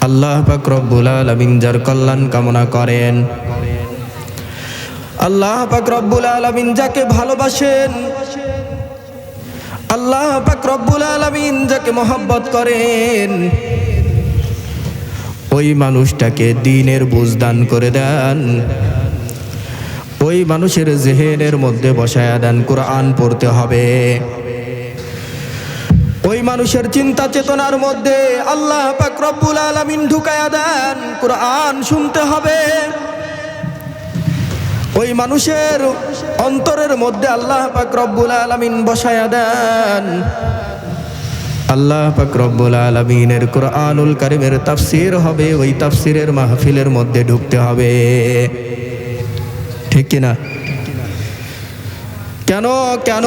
আল্লাহ পাক রব্বুল আলামিন যার কল্যাণ কামনা করেন, আল্লাহ পাক রব্বুল আলামিন যাকে ভালোবাসেন, আল্লাহ পাক রব্বুল আলামিন যাকে মহব্বত করেন, ওই মানুষটাকে দ্বীনের বুঝ দান করে দেন। ওই মানুষের জেহেনের মধ্যে বসায়া দেন কোরআন পড়তে হবে। ওই মানুষের চিন্তা চেতনার মধ্যে আল্লাহ পাক রব্বুল আলামিন ঢুকায়া দেন কোরআন শুনতে হবে। ওই মানুষের অন্তরের মধ্যে আল্লাহ পাক রব্বুল আলামিন বসায়া দেন আল্লাহ পাক রব্বুল আলামিনের কোরআনুল কারীমের তাফসীর হবে। ওই তাফসীরের মাহফিলের মধ্যে ঢুকতে হবে, ঠিক কিনা? কেন কেন?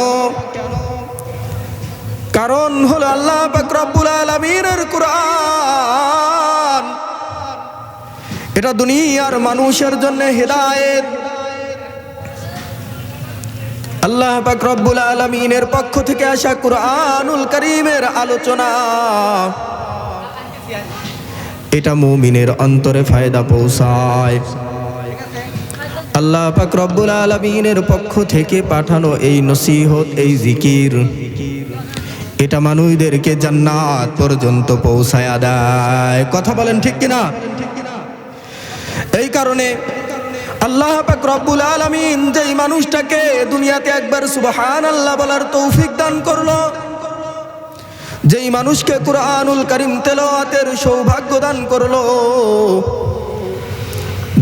কারণ হলো আল্লাহ পাক রব্বুল আলামিনের কোরআন এটা দুনিয়ার মানুষের জন্য হেদায়েত। আল্লাহ পাক রব্বুল আলামিনের পক্ষ থেকে আসা কোরআনুল কারীমের আলোচনা এটা মুমিনের অন্তরে ফায়দা পৌঁছায়। আল্লাহ পাক রব্বুল আলামিনের পক্ষ থেকে পাঠানো এই নসিহত, এই জিকির এটা মানুষদেরকে জান্নাত পর্যন্ত পৌঁছায়া দেয়। কথা বলেন ঠিক কিনা? এই কারণে আল্লাহ পাক রব্বুল আলামিন যেই মানুষটাকে দুনিয়াতে একবার সুবহানাল্লাহ বলার তৌফিক দান করলো, যেই মানুষকে কোরআনুল কারীম তেলাওয়াতের সৌভাগ্য দান করলো,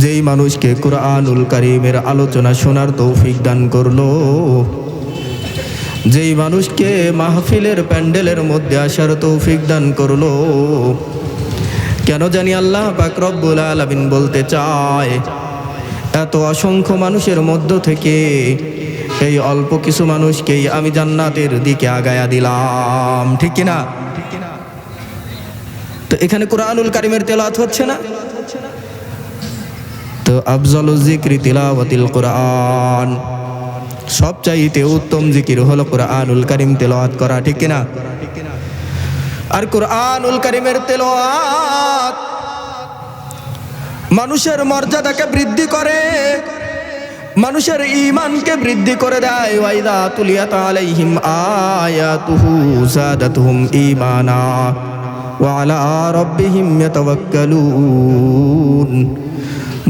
যেই মানুষকে কোরআনুল কারীমের আলোচনা শোনার তৌফিক দান করলো, যেই মানুষকে মাহফিলের প্যান্ডেলের মধ্যে আসার তৌফিক দান করলো, কেন জানি আল্লাহ পাক রব্বুল আলামিন বলতে চায় এত অসংখ্য মানুষের মধ্য থেকে এই অল্প কিছু মানুষকেই আমি জান্নাতের দিকে আগায়া দিলাম, ঠিক কিনা? তো এখানে কোরআনুল কারীমের তেলাওয়াত হচ্ছে না? তো আফজালুজ যিকরি তিলাওয়াতিল কোরআন, সবচাইতে উত্তম জিকির হলো কোরআনুল কারীম তেলাওয়াত করা, ঠিক কিনা? আর কোরআনুল কারীমের তেলাওয়াত মানুষের মর্যাদাকে বৃদ্ধি করে, মানুষের ঈমানকে বৃদ্ধি করে দেয়। ওয়াইদা তুলিয়াত আলাইহিম আয়াতুহু যাদাতুহুম ঈমানা ওয়া আলা রাব্বিহিম ইয়াতাওয়াক্কালুন।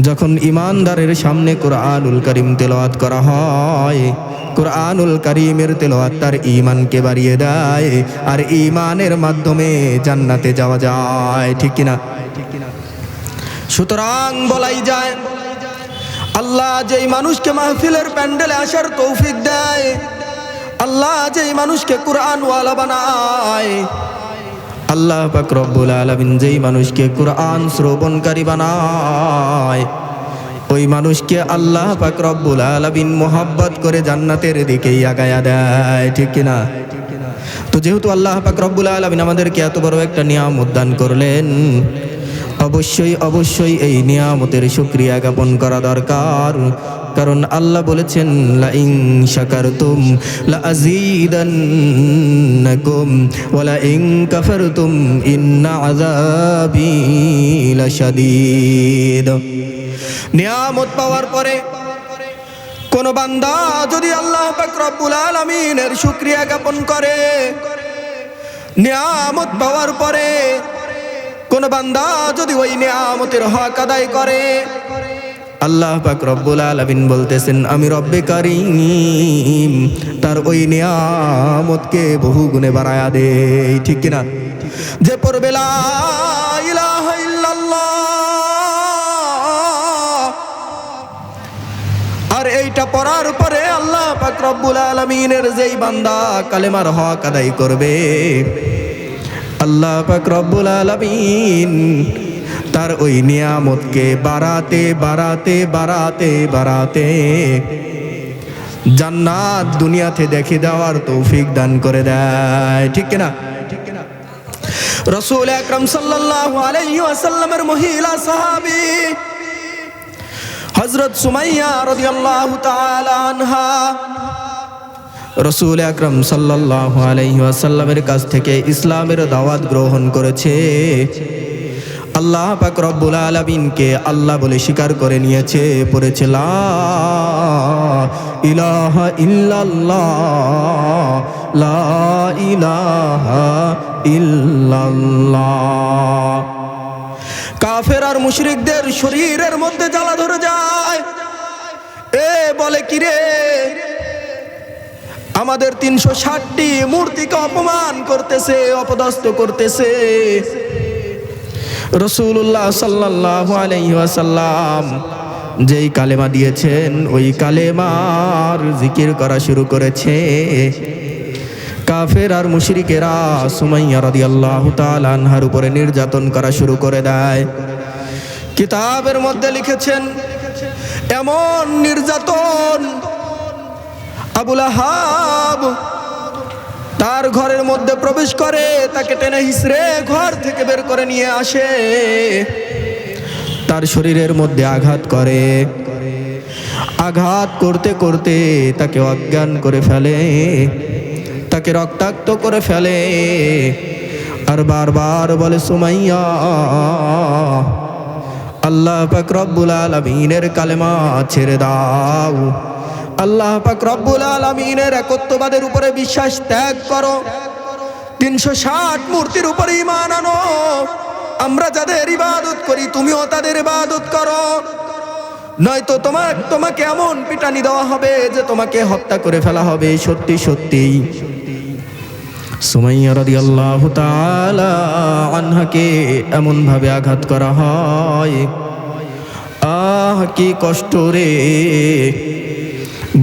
যখন ঈমানদারের সামনে কোরআনুল কারীম তেলাওয়াত করা হয়, কোরআনুল কারীমের তেলাওয়াত তার ঈমানকে বাড়িয়ে দেয়, আর ঈমানের মাধ্যমে জান্নাতে যাওয়া যায়, ঠিক কিনা? সুতরাং বলাই যায় আল্লাহ যেই মানুষকে মাহফিলের প্যান্ডেলে আসার তৌফিক দেয়, আল্লাহ যেই মানুষকে কোরআনওয়ালা বানায়, আল্লাহ পাক রব্বুল আলামিন যেই মানুষকে কোরআন শ্রবণকারী বানায়, ওই মানুষকে আল্লাহ পাক রব্বুল আলামিন মোহাব্বত করে জান্নাতের দিকেই আগায়া দেয়, ঠিক কিনা? তো যেহেতু আল্লাহ পাক রব্বুল আলামিন আমাদেরকে এত বড় একটা নিয়ামত দান করলেন, অবশ্যই অবশ্যই এই নিয়ামতের শুকরিয়া জ্ঞাপন করা দরকার। কারণ আল্লাহ বলেছেন লা ইন শাকারতুম লা আযীদান্নাকুম ওয়া লা ইন কাফারতুম ইন্না আযাবি লাশাদীদ। নিয়ামত পাওয়ার পরে কোন বান্দা যদি আল্লাহ পাক রব্বুল আলামিনের শুকরিয়া জ্ঞাপন করে, নিয়ামত পাওয়ার পরে কোন বান্দা যদি ওই নিয়ামতের হক আদায় করে, আল্লাহ পাক রব্বুল আলামিন বলতেছেন আমি রব্বে কারীম তার ওই নিয়ামতকে বহু গুণে বাড়ায়া দেই, ঠিক কিনা? যে পড়বে লা ইলাহা ইল্লাল্লাহ, আর এইটা পড়ার পরে আল্লাহ পাক রব্বুল আলামিনের যেই বান্দা কালেমার হক আদায় করবে, আল্লাহ পাক রব্বুল আলামিন তার ওই নিয়ামতকে বাড়াতে বাড়াতে বাড়াতে বাড়াতে জান্নাত দুনিয়াতে দেখে দেওয়ার তৌফিক দান করে দেয়, ঠিক কিনা? রাসূল আকরাম সাল্লাল্লাহু আলাইহি ওয়াসাল্লামের মহিলা সাহাবী হযরত সুমাইয়া রাদিয়াল্লাহু তাআলা আনহা রাসূল আকরাম সাল্লাল্লাহু আলাইহি ওয়াসাল্লামের কাছ থেকে ইসলামের দাওয়াত গ্রহণ করেছে। আল্লাহ পাক রব্বুল আলামিনকে আল্লাহ বলে স্বীকার করে নিয়েছে, পড়েছে লা ইলাহা ইল্লাল্লাহ, লা ইলাহা ইল্লাল্লাহ। কাফের আর মুশরিকদের শরীরের মধ্যে জ্বালা ধরে যায়। এ বলে কি রে, আমাদের 360টি মূর্তিকে অপমান করতেছে, অপদস্থ করতেছে। রাসূলুল্লাহ সাল্লাল্লাহু আলাইহি ওয়াসাল্লাম যেই কালেমা দিয়েছেন ওই কালেমার জিকির করা শুরু করেছে। কাফের আর মুশরিকেরা সুমাইয়া রাদিয়াল্লাহু তাআলা আনহার উপরে নির্যাতন করা শুরু করে দেয়। কিতাবের মধ্যে লিখেছেন এমন নির্যাতন, আবু লাহাব তার ঘরের মধ্যে প্রবেশ করে, তাকে টেনে হিসড়ে ঘর থেকে বের করে নিয়ে আসে, তার শরীরের মধ্যে আঘাত করে। আঘাত করতে করতে তাকে অজ্ঞান করে ফেলে, তাকে রক্তাক্ত করে ফেলে, আর বারবার বলে সুমাইয়া আল্লাহ পাক রব্বুল আলামিনের কালেমা ছেড়ে দাও, আল্লাহ পাক রব্বুল আলামিনের একত্ববাদের উপরে বিশ্বাস ত্যাগ করো, 360 মূর্তির উপরে ঈমান আনো। আমরা যাদের ইবাদত করি তুমিও তাদের ইবাদত করো, নয়তো তোমাকে এমন পিটানি দেওয়া হবে যে তোমাকে হত্যা করে ফেলা হবে। সত্যি সত্যি সুমাইয়া রাদিয়াল্লাহু তাআলা আনহাকে এমন ভাবে আঘাত করা হয়, আহ কি কষ্ট রে।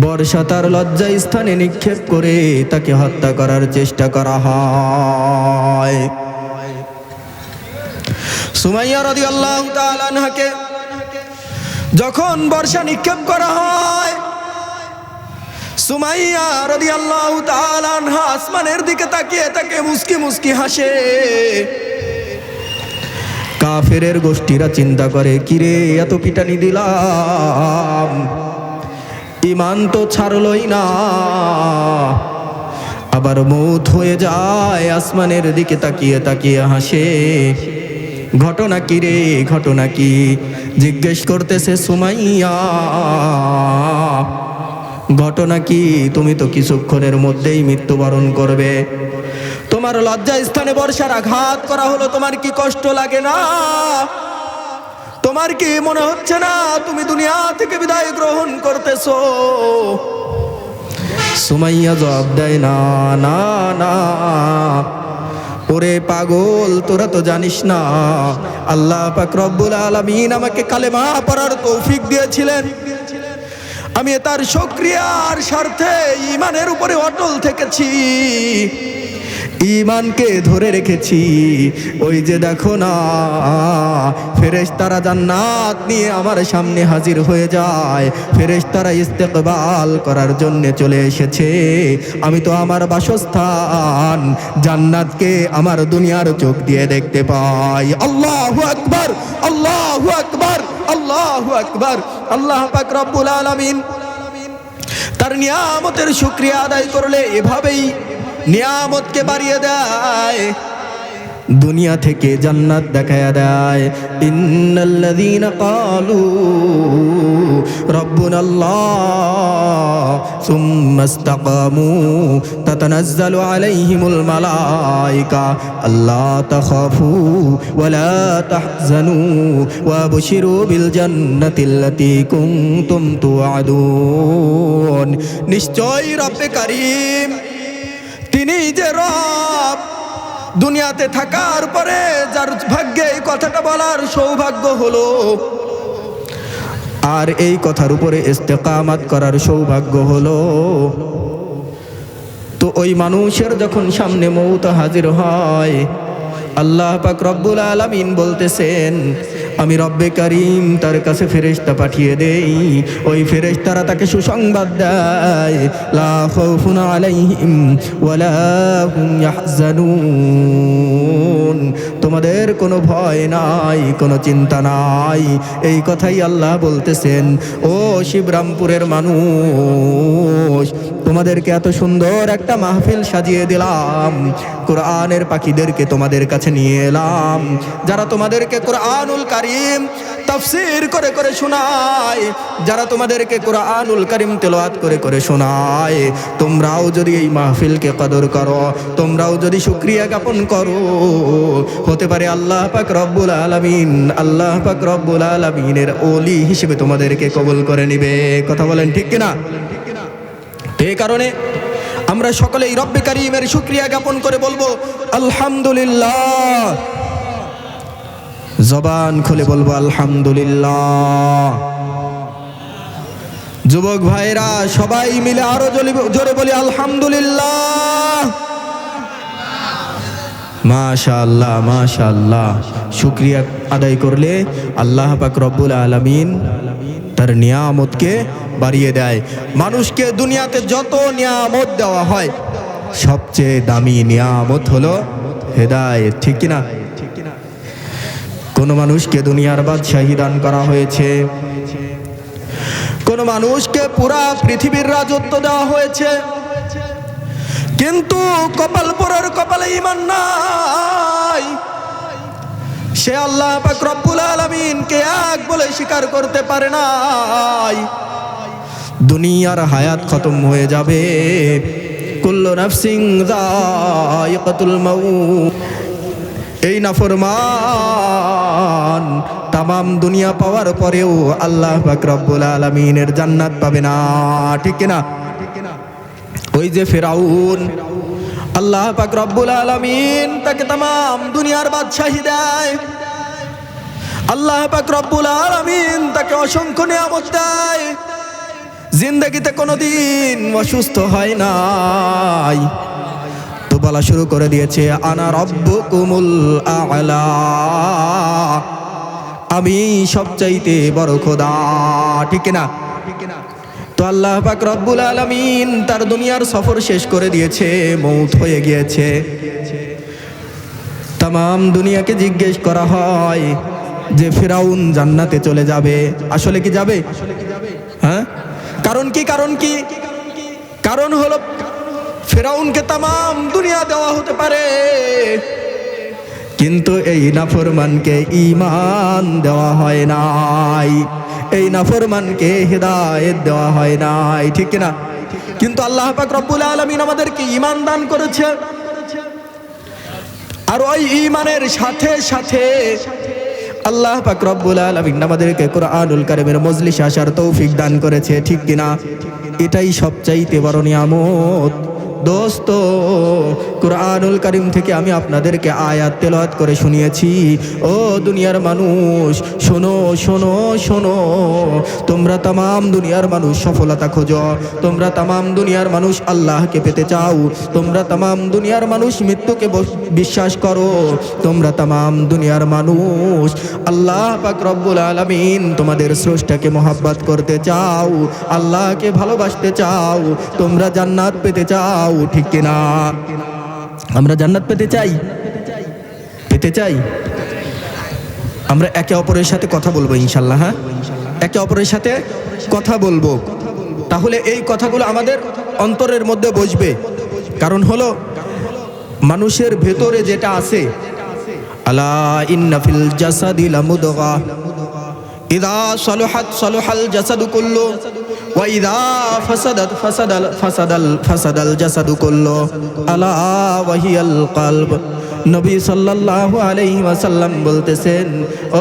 বর্ষা তার লজ্জা স্থানে নিক্ষেপ করে তাকে হত্যা করার চেষ্টা করা হয়। সুমাইয়া রাদিয়াল্লাহু তাআলা আনহাকে যখন বর্ষা নিক্ষেপ করা হয়, সুমাইয়া রাদিয়াল্লাহু তাআলা আনহা আসমানের দিকে তাকিয়ে তাকে মুস্কি মুস্কি হাসে। কাফেরের গোষ্ঠীরা চিন্তা করে, কিরে এত পিটানি দিলাম, ঈমান তো ছাড়লই না, আবার মউত হয়ে যায়। আসমানের দিকে তাকিয়ে তাকিয়ে হাসে। ঘটনা কি রে, ঘটনা কি? জিজ্ঞেস করতেছে সুমাইয়া, ঘটনা কি? তুমি তো কিছুক্ষণের মধ্যেই মৃত্যুবরণ করবে, তোমার লজ্জা স্থানে বর্ষার আঘাত করা হলো, তোমার কি কষ্ট লাগে না? তোমার কি মনে হচ্ছে না তুমি দুনিয়া থেকে বিদায় গ্রহণ করতেছো? সুমাইয়া জবাব দেয়, না না না, ওরে পাগল, তোরা তো জানিস না আল্লাহ পাক রব্বুল আলামিন আমাকে কালেমা পড়ার তৌফিক দিয়েছিলেন। আমি তার শুকরিয়ার স্বার্থে ঈমানের উপরে অটল থেকেছি, ঈমানকে ধরে রেখেছি। ওই যে দেখো না, ফেরেশতারা জান্নাত নিয়ে আমার সামনে হাজির হয়ে যায়, ফেরেশতারা ইস্তেকবাল করার জন্য চলে এসেছে। আমি তো আমার বাসস্থান জান্নাতকে আমার দুনিয়ার চোখ দিয়ে দেখতে পাই। আল্লাহু আকবার, আল্লাহু আকবার, আল্লাহু আকবার। আল্লাহ পাক রব্বুল আলামিন তার নিয়ামতের শুকরিয়া আদায় করলে এভাবেই নিয়ামতকে বাড়িয়ে দেয়, দুনিয়া থেকে জান্নাত দেখায়া দেয়। ইন্নাল্লাযীনা ক্বালু রাব্বুনাল্লাহ সুম্মা ইসতাকামু তাতানাজ্জালু আলাইহিমুল মালায়েকা আল্লা তাখাফু ওয়া লা তাহজানু ওয়া বাশিরু বিল জান্নাতিল্লাতী কুনতুম তুআদুন। নিশ্চয়ই রব্বে কারীম, তিনি যে রব, দুনিয়াতে থাকার পরে যার ভাগ্যে এই কথাটা বলার সৌভাগ্য হলো আর এই কথার উপরে ইস্তেকামাত করার সৌভাগ্য হলো, তো ওই মানুষের যখন সামনে মউত হাজির হয়, আল্লাহ পাক রব্বুল আলামিন বলতেছেন, আমি রব্বে কারীম তার কাছে ফেরেশতা পাঠিয়ে দেই, ওই ফেরেশতারা তাকে সুসংবাদ দেয়, লা খাউফুন আলাইহিম ওয়ালা হুম ইয়াহজানুন, তোমাদের কোনো ভয় নাই, কোনো চিন্তা নাই। এই কথাই আল্লাহ বলতেছেন, ও শিবরামপুরের মানুষ, তোমাদেরকে এত সুন্দর একটা মাহফিল সাজিয়ে দিলাম, কোরআনের পাখিদেরকে তোমাদের কাছে নিয়ে এলাম, যারা তোমাদেরকে কোরআনুল কারীম তাফসীর করে করে শোনায়, যারা তোমাদেরকে কোরআনুল কারীম তেলাওয়াত করে করে শোনায়, তোমরাও যদি এই মাহফিলকে কদর করো, তোমরাও যদি শুকরিয়া জ্ঞাপন করো, হতে পারে আল্লাহ পাক রব্বুল আলামিন, আল্লাহ পাক রব্বুল আলামিনের ওলি হিসেবে তোমাদেরকে কবুল করে নিবে। কথা বলেন ঠিক কিনা? এই কারণে আমরা সকলেই রব্বে কারীমের শুকরিয়া জ্ঞাপন করে বলবো আলহামদুলিল্লাহ, জবান খুলে বলবো আলহামদুলিল্লাহ। যুবক ভাইরা সবাই মিলে আরো জোরে বলি আলহামদুলিল্লাহ। মাশাআল্লাহ মাশাআল্লাহ। শুকরিয়া আদায় করলে আল্লাহ পাক রব্বুল আলামিন তার নিয়ামতকে বাড়িয়ে দেয়। মানুষকে দুনিয়াতে যত নিয়ামত দেওয়া হয়, সবচেয়ে দামি নিয়ামত হলো হেদায়েত, ঠিক কিনা? কোন মানুষকে দুনিয়ার বাদশাহী দান করা হয়েছে, কোন মানুষকে পুরা পৃথিবীর রাজত্ব দেওয়া হয়েছে, কিন্তু কপাল পোড়ার কপালে ঈমান নাই, সে আল্লাহ পাক রব্বুল আলামিনকে এক বলে স্বীকার করতে পারে নাই। দুনিয়ার হায়াত খতম হয়ে যাবে, কুল্লু নাফসিন যায়িকাতুল মাউত। এই নাফরমান তামাম দুনিয়া পাওয়ার পরেও আল্লাহ পাক রব্বুল আলামিনের জান্নাত পাবে না, ঠিক কিনা? ওই যে ফিরাউন, আল্লাহ পাক রব্বুল আলামিন তাকে তামাম দুনিয়ার বাদশাহী দেয়, আল্লাহ পাক রব্বুল আলামিন তাকে অসংখ্য নিয়ামত দেয়, জিন্দেগিতে কোনোদিন অসুস্থ হয় নাই, তো বলা শুরু করে দিয়েছে আনা রব্বুকুমুল আ'লা, আমি সবচাইতে বড় খোদা, ঠিক না? তো আল্লাহ পাক রব্বুল আলামিন তার দুনিয়ার সফর শেষ করে দিয়েছে, মৌত হয়ে গিয়েছে। তামাম দুনিয়াকে জিজ্ঞেস করা হয় যে ফিরাউন জান্নাতে চলে যাবে, আসলে কি যাবে? হ্যাঁ, কারণ কি? কারণ কি? কারণ হলো ফিরাউনকে তামাম দুনিয়া দেওয়া হতে পারে, কিন্তু এই নাফরমানকে ঈমান দেওয়া হয় নাই, এই নাফরমানকে হিদায়াত দেওয়া হয় নাই, ঠিক না? কিন্তু আল্লাহ পাক রব্বুল আলামিন আমাদেরকে ঈমান দান করেছে, আর ওই ঈমানের সাথে সাথে আল্লাহ পাক রব্বুল আলামিন আমাদেরকে কোরআনুল কারীমের মজলিসে আসার তৌফিক দান করেছে, ঠিক কিনা? এটাই সবচাইতে বড় নিয়ামত। দোস্ত, কোরআনুল কারীম থেকে আমি আপনাদেরকে আয়াত তেলাওয়াত করে শুনিয়েছি। ও দুনিয়ার মানুষ, শোনো শোনো শোনো, তোমরা তামাম দুনিয়ার মানুষ সফলতা খোঁজো, তোমরা তামাম দুনিয়ার মানুষ আল্লাহকে পেতে চাও, তোমরা তামাম দুনিয়ার মানুষ মৃত্যুকে বিশ্বাস করো, তোমরা তামাম দুনিয়ার মানুষ আল্লাহ পাক রব্বুল আলামিন তোমাদের স্রষ্টাকে মহব্বত করতে চাও, আল্লাহকে ভালোবাসতে চাও, তোমরা জান্নাত পেতে চাও, ঠিক কিনা? আমরা জান্নাত পেতে চাই, পেতে চাই। আমরা একে অপরের সাথে কথা বলবো ইনশাল্লাহ, হ্যাঁ, একে অপরের সাথে কথা বলবো, তাহলে এই কথাগুলো আমাদের অন্তরের মধ্যে বসবে। কারণ হলো মানুষের ভেতরে যেটা আছে, আলা ইন্না ফিল জাসাদি লামুদগা ইযা সালাহাত সালাহাল জাসাদু কুল্লু ওয়া ইযা ফাসাদাত ফাসাদাল জাসাদু কুল্লু আলা ওয়া হিয়াল কলব। নবী সাল্লাল্লাহু আলাইহি ওয়াসাল্লাম বলতেছেন,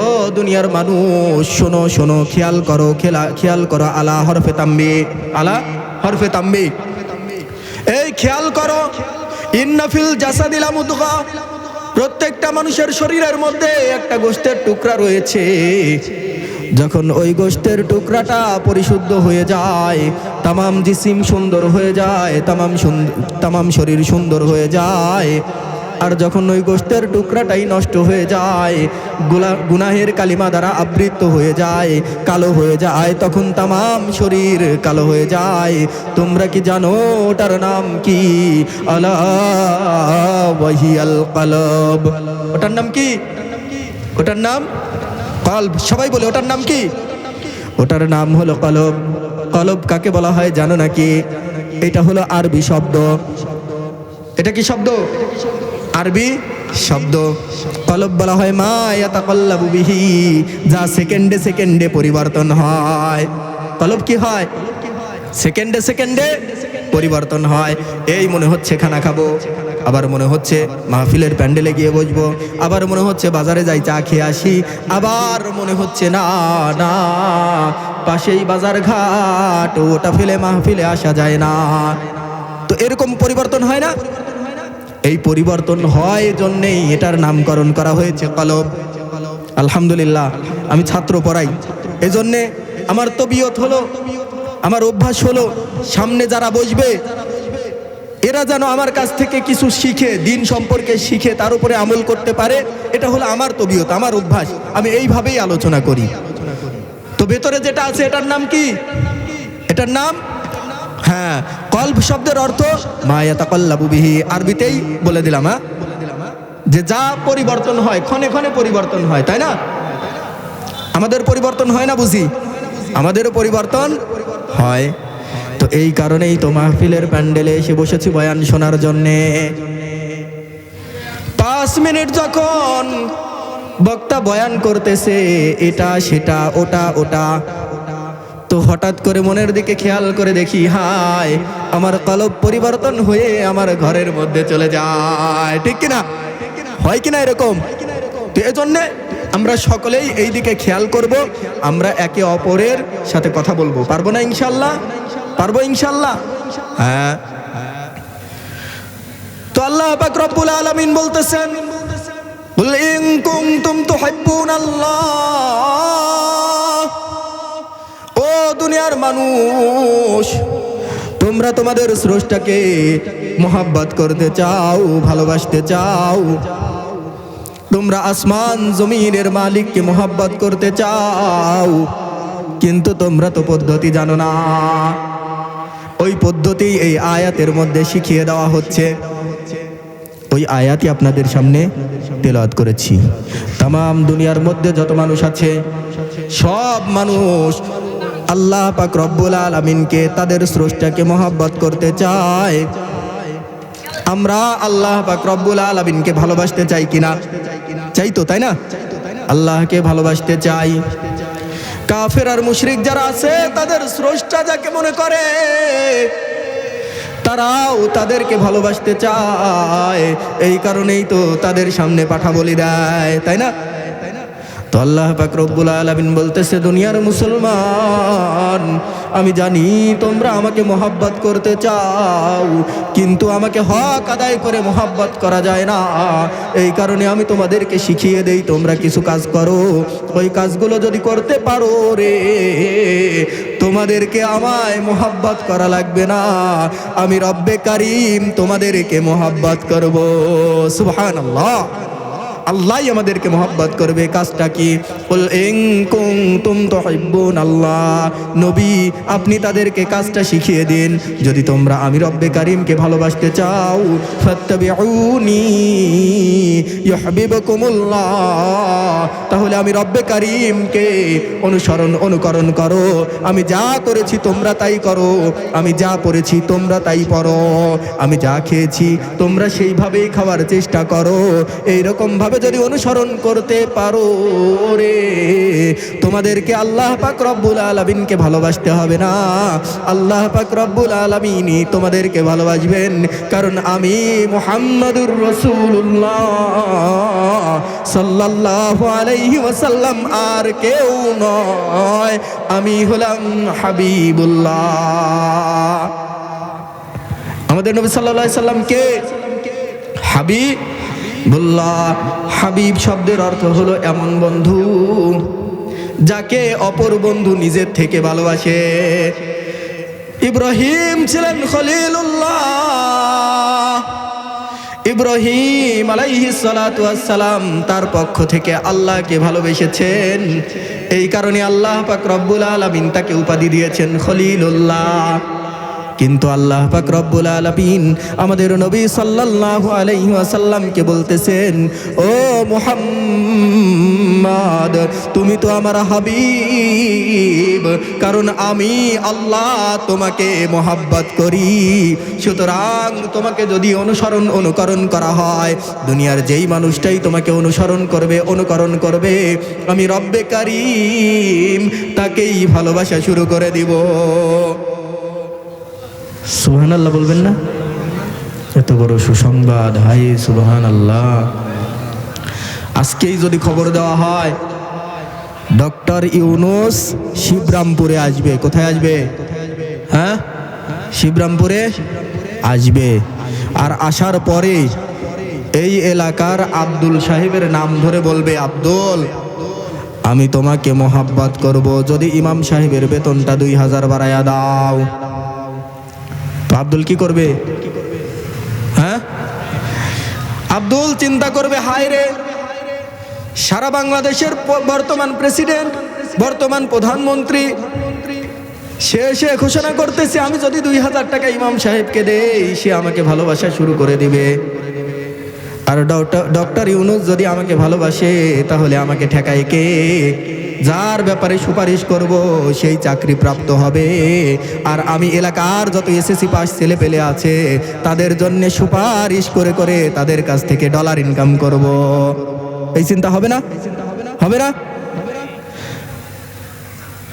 ও দুনিয়ার মানুষ শোনো শোনো, খেয়াল করো, খেয়াল করো, আলা হরফে তাম্বি, আলা হরফে তাম্বি, এই খেয়াল করো, ইন্না ফিল জাসাদি লামুদগা, প্রত্যেকটা মানুষের শরীরের মধ্যে একটা গোশতের টুকরা রয়েছে, যখন ওই গোশতের টুকরাটা পরিশুদ্ধ হয়ে যায়, তামাম জিসিম সুন্দর হয়ে যায়, তামাম শরীর সুন্দর হয়ে যায়, আর যখন ওই গোশতের টুকরাটাই নষ্ট হয়ে যায়, গুনাহের কালিমা দ্বারা আবৃত হয়ে যায়, কালো হয়ে যায়, তখন তামাম শরীর কালো হয়ে যায়। তোমরা কি জানো ওটার নাম কি? আলা ওয়াহিয়াল কলব। ওটার নাম কি? ওটার নাম কলব। সবাই বলে ওটার নাম কি? ওটার নাম হলো কলব। কলব কাকে বলা হয় জানো নাকি? এটা হলো আরবি শব্দ। এটা কি শব্দ? আরবি শব্দ। কলব বলা হয় মা ইয়াতাকাল্লাবু বিহি, যা সেকেন্ডে সেকেন্ডে পরিবর্তন হয়। কলব কি হয়? সেকেন্ডে সেকেন্ডে পরিবর্তন হয়। এই মনে হচ্ছে খানা খাবো, আবার মনে হচ্ছে মাহফিলের প্যান্ডেলে গিয়ে বসবো, আবার মনে হচ্ছে বাজারে যাই চা খেয়ে আসি, আবার মনে হচ্ছে না না পাশেই বাজার ঘাট, ওটা ফেলে মাহফিলে আসা যায় না। তো এরকম পরিবর্তন হয় না? এই পরিবর্তন হয় জন্যেই এটার নামকরণ করা হয়েছে কলব। আলহামদুলিল্লাহ, আমি ছাত্র পড়াই, এজন্যে আমার তবিয়ত হলো, আমার অভ্যাস হলো, সামনে যারা বসবে এরা যেন আমার কাছ থেকে কিছু শিখে, দিন সম্পর্কে শিখে তার উপরে আমল করতে পারে। এটা হলো আমার তবিয়ত, আমার অভ্যাস, আমি এইভাবেই আলোচনা করি। তো ভেতরে যেটা আছে এটার নাম কি? এটার নাম হ্যাঁ কলব শব্দের অর্থ মা ইয়াতাকাল্লাবু বিহি। আরবিতেই বলে দিলাম, হ্যাঁ, যে যা পরিবর্তন হয়, ক্ষণে ক্ষণে পরিবর্তন হয়, তাই না? আমাদের পরিবর্তন হয় না বুঝি? আমাদেরও পরিবর্তন হয়। তো এই কারণেই তো মাহফিলের প্যান্ডেলে এসে বসেছি বয়ান শোনার জন্যে। 5 মিনিট যখন বক্তা বয়ান করতেছে এটা সেটা ওটা ওটা, তো হঠাৎ করে মনের দিকে খেয়াল করে দেখি হায় আমার কলব পরিবর্তন হয়ে আমার ঘরের মধ্যে চলে যায়। ঠিক কিনা? হয় কিনা এরকম? তো এজন্যে আমরা সকলেই এই দিকে খেয়াল করব, আমরা একে অপরের সাথে কথা বলবো। পারবো না ইনশাল্লাহ? পারবো ইনশাল্লাহ? হ্যাঁ। তো আল্লাহ পাক রব্বুল আলামিন বলতেছেন, কুল ইন কুনতুম তুহিব্বুনাল্লাহ, ও দুনিয়ার মানুষ, তোমরা তোমাদের স্রষ্টাকে মোহাব্বত করতে চাও, ভালোবাসতে চাও, তোমরা আসমান জমিনের মালিককে মোহাব্বত করতে চাও, কিন্তু তোমরা তো পদ্ধতি জানো না। ওই পদ্ধতি এই আয়াতের মধ্যে শিখিয়ে দেওয়া হচ্ছে। ওই আয়াতই আপনাদের সামনে তেলাওয়াত করেছি। তামাম দুনিয়ার মধ্যে যত মানুষ আছে সব মানুষ আল্লাহ পাক রব্বুল আলামিনকে, তাদের স্রষ্টাকে মোহাব্বত করতে চায়। আমরা আল্লাহ পাক রব্বুল আলামিনকে ভালোবাসতে চাই কিনা? চাই তো, তাই না? আল্লাহকে ভালোবাসতে চাই। কাফের আর মুশরিক যারা আছে তাদের স্রষ্টা যাকে মনে করে তারাও তাদেরকে ভালোবাসতে চায়। এই কারণেই তো তাদের সামনে পাঠা বলি দেয়, তাই না? তো আল্লাহ পাক রব্বুল আলামিন বলতেছে, দুনিয়ার মুসলমান, আমি জানি তোমরা আমাকে মোহাব্বত করতে চাও, কিন্তু আমাকে হক আদায় করে মোহাব্বত করা যায় না। এই কারণে আমি তোমাদেরকে শিখিয়ে দেই, তোমরা কিছু কাজ করো। ওই কাজগুলো যদি করতে পারো রে, তোমাদেরকে আমায় মোহাব্বত করা লাগবে না, আমি রব্বে কারিম তোমাদেরকে মোহাব্বত করব। সুবহানাল্লাহ, আল্লাহ আমাদেরকে মোহাব্বত করবে। কাজটা কি? কুল ইন কুনতুম তুহিব্বুনাল্লাহ, নবী আপনি তাদেরকে কাজটা শিখিয়ে দিন, যদি তোমরা আমি রব্বে কারিমকে ভালোবাসতে চাও, ফাত্তাবিউনি ইউহিব্বুকুমুল্লাহ, তাহলে আমি রব্বে কারিমকে অনুকরণ করো। আমি যা করেছি তোমরা তাই করো, আমি যা পড়েছি তোমরা তাই পড়ো, আমি যা খেয়েছি তোমরা সেইভাবেই খাওয়ার চেষ্টা করো। এইরকম ভাবে যদি অনুসরণ করতে পারো রে, তোমাদেরকে আল্লাহ পাক রব্বুল আলামিনকে ভালোবাসতে হবে না, আল্লাহ পাক রব্বুল আলামিনই তোমাদেরকে ভালোবাসবেন। কারণ আমি মুহাম্মাদুর রাসূলুল্লাহ সাল্লাল্লাহু আলাইহি ওয়াসাল্লাম আর কেউ নয়, আমি হলাম হাবিবুল্লাহ। আমাদের নবী সাল্লাল্লাহু আলাইহি সাল্লাম কে? হাবিবুল্লাহ। হাবিব শব্দের অর্থ হলো এমন বন্ধু যাকে অপর বন্ধু নিজের থেকে ভালোবাসে। ইব্রাহিম ছিলেন খলিলুল্লাহ, ইব্রাহিম আলাইহিস সালাতু ওয়াস সালাম তার পক্ষ থেকে আল্লাহকে ভালোবেসেছেন। এই কারণে আল্লাহ পাক রব্বুল আলামিন তাকে উপাধি দিয়েছেন খলিলুল্লাহ। কিন্তু আল্লাহ পাক রব্বুল আলামিন আমাদের নবী সাল্লাল্লাহু আলাইহি ওয়াসাল্লামকে বলতেছেন, ও মুহাম্মদ, তুমি তো আমার হাবিব, কারণ আমি আল্লাহ তোমাকে মহব্বত করি। সুতরাং তোমাকে যদি অনুকরণ করা হয়, দুনিয়ার যেই মানুষটাই তোমাকে অনুকরণ করবে, আমি রব্বে কারীম তাকেই ভালোবাসা শুরু করে দিব। সুবহানাল্লাহ বলবেন না? এত বড় সুসংবাদ, হাই সুবহানাল্লাহ। আজকেই যদি খবর দেওয়া হয় ডক্টর ইউনূস শিবরামপুরে আসবে। কোথায় আসবে? হ্যাঁ, শিবরামপুরে আসবে। আর আসার পরে এই এলাকার আব্দুল সাহেবের নাম ধরে বলবে, আব্দুল, আমি তোমাকে মহব্বত করব যদি ইমাম সাহেবের বেতনটা 2000 বাড়ায়া দাও। তো আব্দুল কি করবে? হ্যাঁ, আব্দুল চিন্তা করবে, হায় রে, সারা বাংলাদেশের বর্তমান প্রেসিডেন্ট, বর্তমান প্রধানমন্ত্রী, সে ঘোষণা করতেছে আমি যদি 2000 টাকা ইমাম সাহেবকে দেই, সে আমাকে ভালোবাসা শুরু করে দিবে। আর ডক্টর ইউনূস যদি আমাকে ভালোবাসে, তাহলে আমাকে ঠেকায় কে? যার ব্যাপারে সুপারিশ করব সেই চাকরি প্রাপ্ত হবে। আর আমি এলাকার যত এসএসসি পাস ছেলে পেলে আছে তাদের জন্য সুপারিশ করে করে তাদের কাছ থেকে ডলার ইনকাম করব। এই চিন্তা হবে না? হবে না?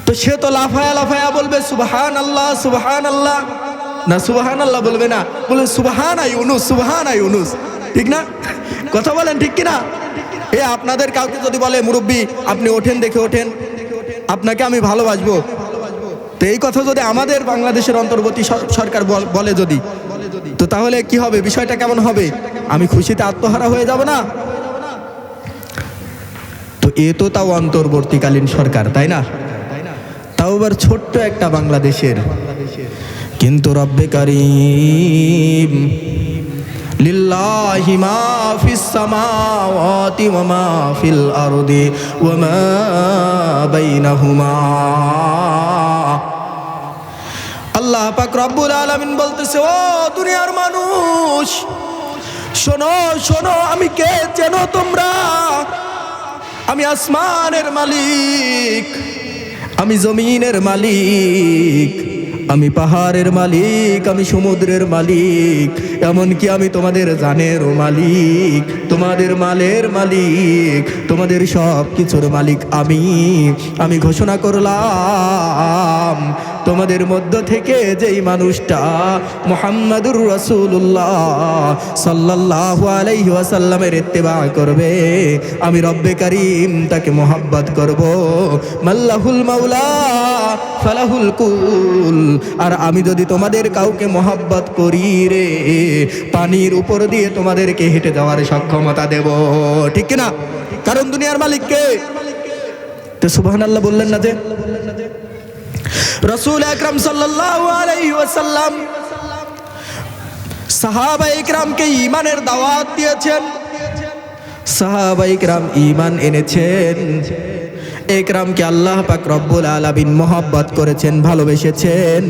তো সে তো লাফায়া বলবে সুবহানাল্লাহ সুবহানাল্লাহ। না, সুবহানাল্লাহ বলবে না, বলবে সুবহানা ইউনূস, সুবহানা ইউনূস। ঠিক না? কথা বলেন ঠিক কিনা? এ আপনাদের কাউকে যদি বলে, মুরব্বী আপনি ওঠেন, দেখে ওঠেন, আপনাকে আমি ভালোবাসবো, তো এই কথা যদি আমাদের বাংলাদেশের অন্তর্বর্তী সরকার বলে যদি, তো তাহলে কি হবে? বিষয়টা কেমন হবে? আমি খুশিতে আত্মহারা হয়ে যাব না? তো তাও অন্তর্বর্তীকালীন সরকার, তাই না? তাও আবার ছোট্ট একটা বাংলাদেশের। কিন্তু রব্বে কারীম লিল্লাহি মা ফিস সামাওয়াতি ওয়া মা ফিল আরদি ওয়া মা বাইনাহুমা। আল্লাহ পাক রব্বুল আলামিন বলতেছে, ও দুনিয়ার মানুষ, শোনো শোনো, আমি কে চেনো তোমরা? আমি আসমানের মালিক, আমি জমিনের মালিক, আমি পাহাড়ের মালিক, আমি সমুদ্রের মালিক, এমনকি আমি তোমাদের জানেরও মালিক, তোমাদের মালের মালিক, তোমাদের সব কিছুর মালিক আমি ঘোষণা করলাম, তোমাদের মধ্য থেকে যেই মানুষটা মুহাম্মাদুর রাসূলুল্লাহ সাল্লাল্লাহু আলাইহি ওয়াসাল্লামের ইত্তেবা করবে, আমি রব্বে কারীম তাকে মহব্বত করব। মাল্লাহুল মাওলা ফালাহুল কুল। আর আমি যদি তোমাদের কাউকে মহব্বত করি রে, পানির উপর দিয়ে তোমাদেরকে হেঁটে যাওয়ার সক্ষমতা দেব। ঠিক কিনা? কারণ দুনিয়ার মালিক কে? তো সুবহানাল্লাহ বললেন না যে? রাসূল আকরাম সাল্লাল্লাহু আলাইহি ওয়াসাল্লাম সাহাবায়ে কিরামকে ঈমানের দাওয়াত দিয়েছেন, সাহাবায়ে কিরাম ঈমান এনেছেন, একরামকে আল্লাহ পাক রব্বুল আলামিন মহব্বত করেছেন, ভালোবেসেছেন।